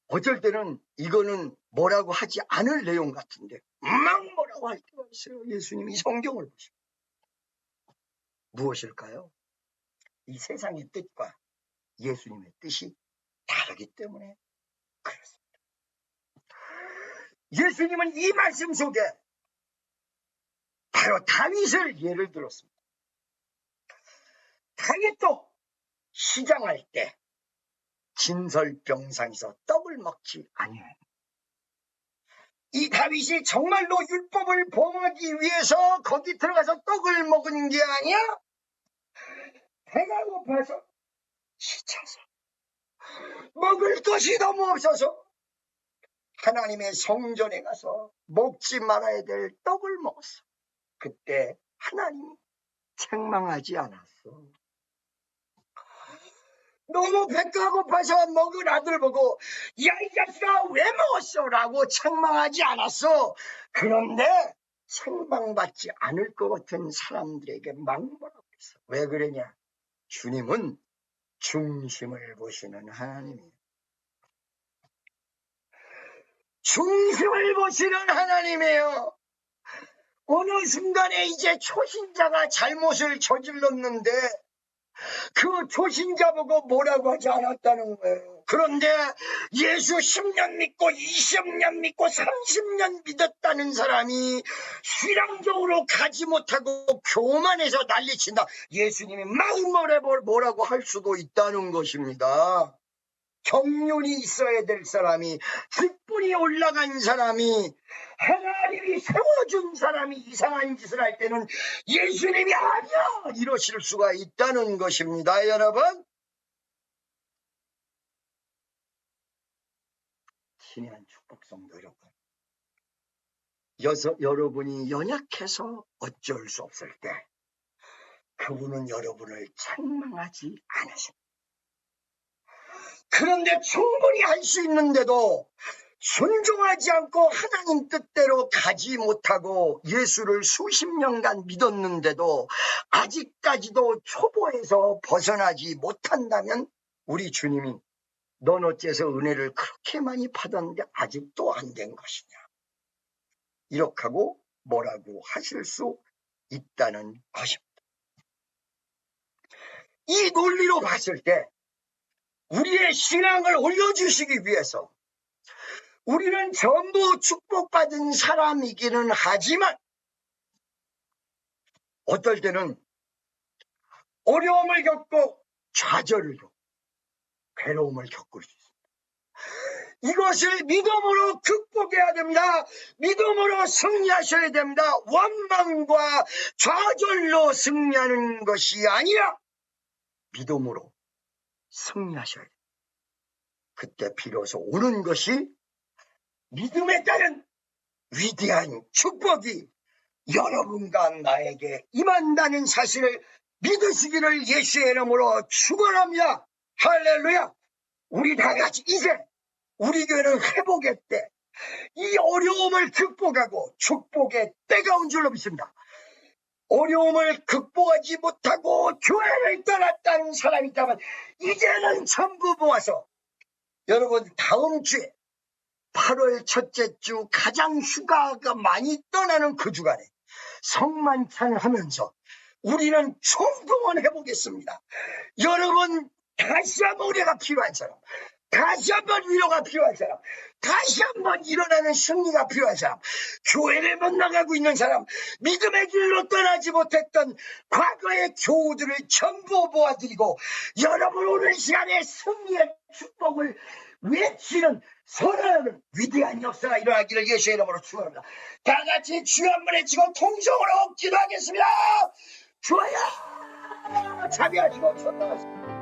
어쩔 때는 이거는 뭐라고 하지 않을 내용 같은데 막 뭐라고 할 때가 있어요. 예수님이 성경을 보시고. 무엇일까요? 이 세상의 뜻과 예수님의 뜻이 다르기 때문에 그렇습니다. 예수님은 이 말씀 속에 바로 다윗을 예를 들었습니다. 다윗도 시장할 때 진설병상에서 떡을 먹지 아니하니. 이 다윗이 정말로 율법을 범하기 위해서 거기 들어가서 떡을 먹은 게 아니야. 배가 고파서 지쳐서 먹을 것이 너무 없어서 하나님의 성전에 가서 먹지 말아야 될 떡을 먹었어. 그때 하나님이 책망하지 않았어. 너무 배가 고파서 먹은 아들 보고 야, 이 자식아 왜 먹었어? 라고 책망하지 않았어. 그런데 책망받지 않을 것 같은 사람들에게 막 뭐라고 했어. 왜 그러냐? 주님은 중심을 보시는 하나님이에요. 중심을 보시는 하나님이에요. 어느 순간에 이제 초신자가 잘못을 저질렀는데 그 초신자 보고 뭐라고 하지 않았다는 거예요. 그런데 예수 10년 믿고 20년 믿고 30년 믿었다는 사람이 신앙적으로 가지 못하고 교만해서 난리친다. 예수님이 막 뭐라고 할 수도 있다는 것입니다. 경륜이 있어야 될 사람이, 직분이 올라간 사람이, 하나님이 세워준 사람이 이상한 짓을 할 때는 예수님이 아니야 이러실 수가 있다는 것입니다. 여러분, 신의 한 축복성도 여러분, 여러분이 연약해서 어쩔 수 없을 때 그분은 여러분을 책망하지 않으십니다. 그런데 충분히 할 수 있는데도 순종하지 않고 하나님 뜻대로 가지 못하고 예수를 수십 년간 믿었는데도 아직까지도 초보에서 벗어나지 못한다면 우리 주님이 넌 어째서 은혜를 그렇게 많이 받았는데 아직도 안 된 것이냐, 이렇게 하고 뭐라고 하실 수 있다는 것입니다. 이 논리로 봤을 때 우리의 신앙을 올려주시기 위해서 우리는 전부 축복받은 사람이기는 하지만 어떨 때는 어려움을 겪고 좌절을 겪고 괴로움을 겪을 수 있습니다. 이것을 믿음으로 극복해야 됩니다. 믿음으로 승리하셔야 됩니다. 원망과 좌절로 승리하는 것이 아니라 믿음으로 승리하셔야 됩니다. 그때 비로소 오는 것이 믿음에 따른 위대한 축복이 여러분과 나에게 임한다는 사실을 믿으시기를 예수의 이름으로 축원합니다. 할렐루야. 우리 다 같이 이제 우리 교회는 회복의 때, 이 어려움을 극복하고 축복의 때가 온 줄로 믿습니다. 어려움을 극복하지 못하고 교회를 떠났다는 사람이 있다면 이제는 전부 모아서 여러분 다음 주에 8월 첫째 주 가장 휴가가 많이 떠나는 그 주간에 성만찬을 하면서 우리는 총동원해 보겠습니다. 여러분 다시 한번 우리가 필요한 사람, 다시 한번 위로가 필요한 사람, 다시 한번 일어나는 승리가 필요한 사람, 교회를 못 나가고 있는 사람, 믿음의 길로 떠나지 못했던 과거의 교우들을 전부 모아드리고 여러분 오늘 시간에 승리의 축복을 외치는 선언하는 위대한 역사가 일어나기를 예수의 이름으로 축원합니다. 다 같이 주여 한번 외치고 통성으로 기도하겠습니다. 주여 자비하시고 천당하시고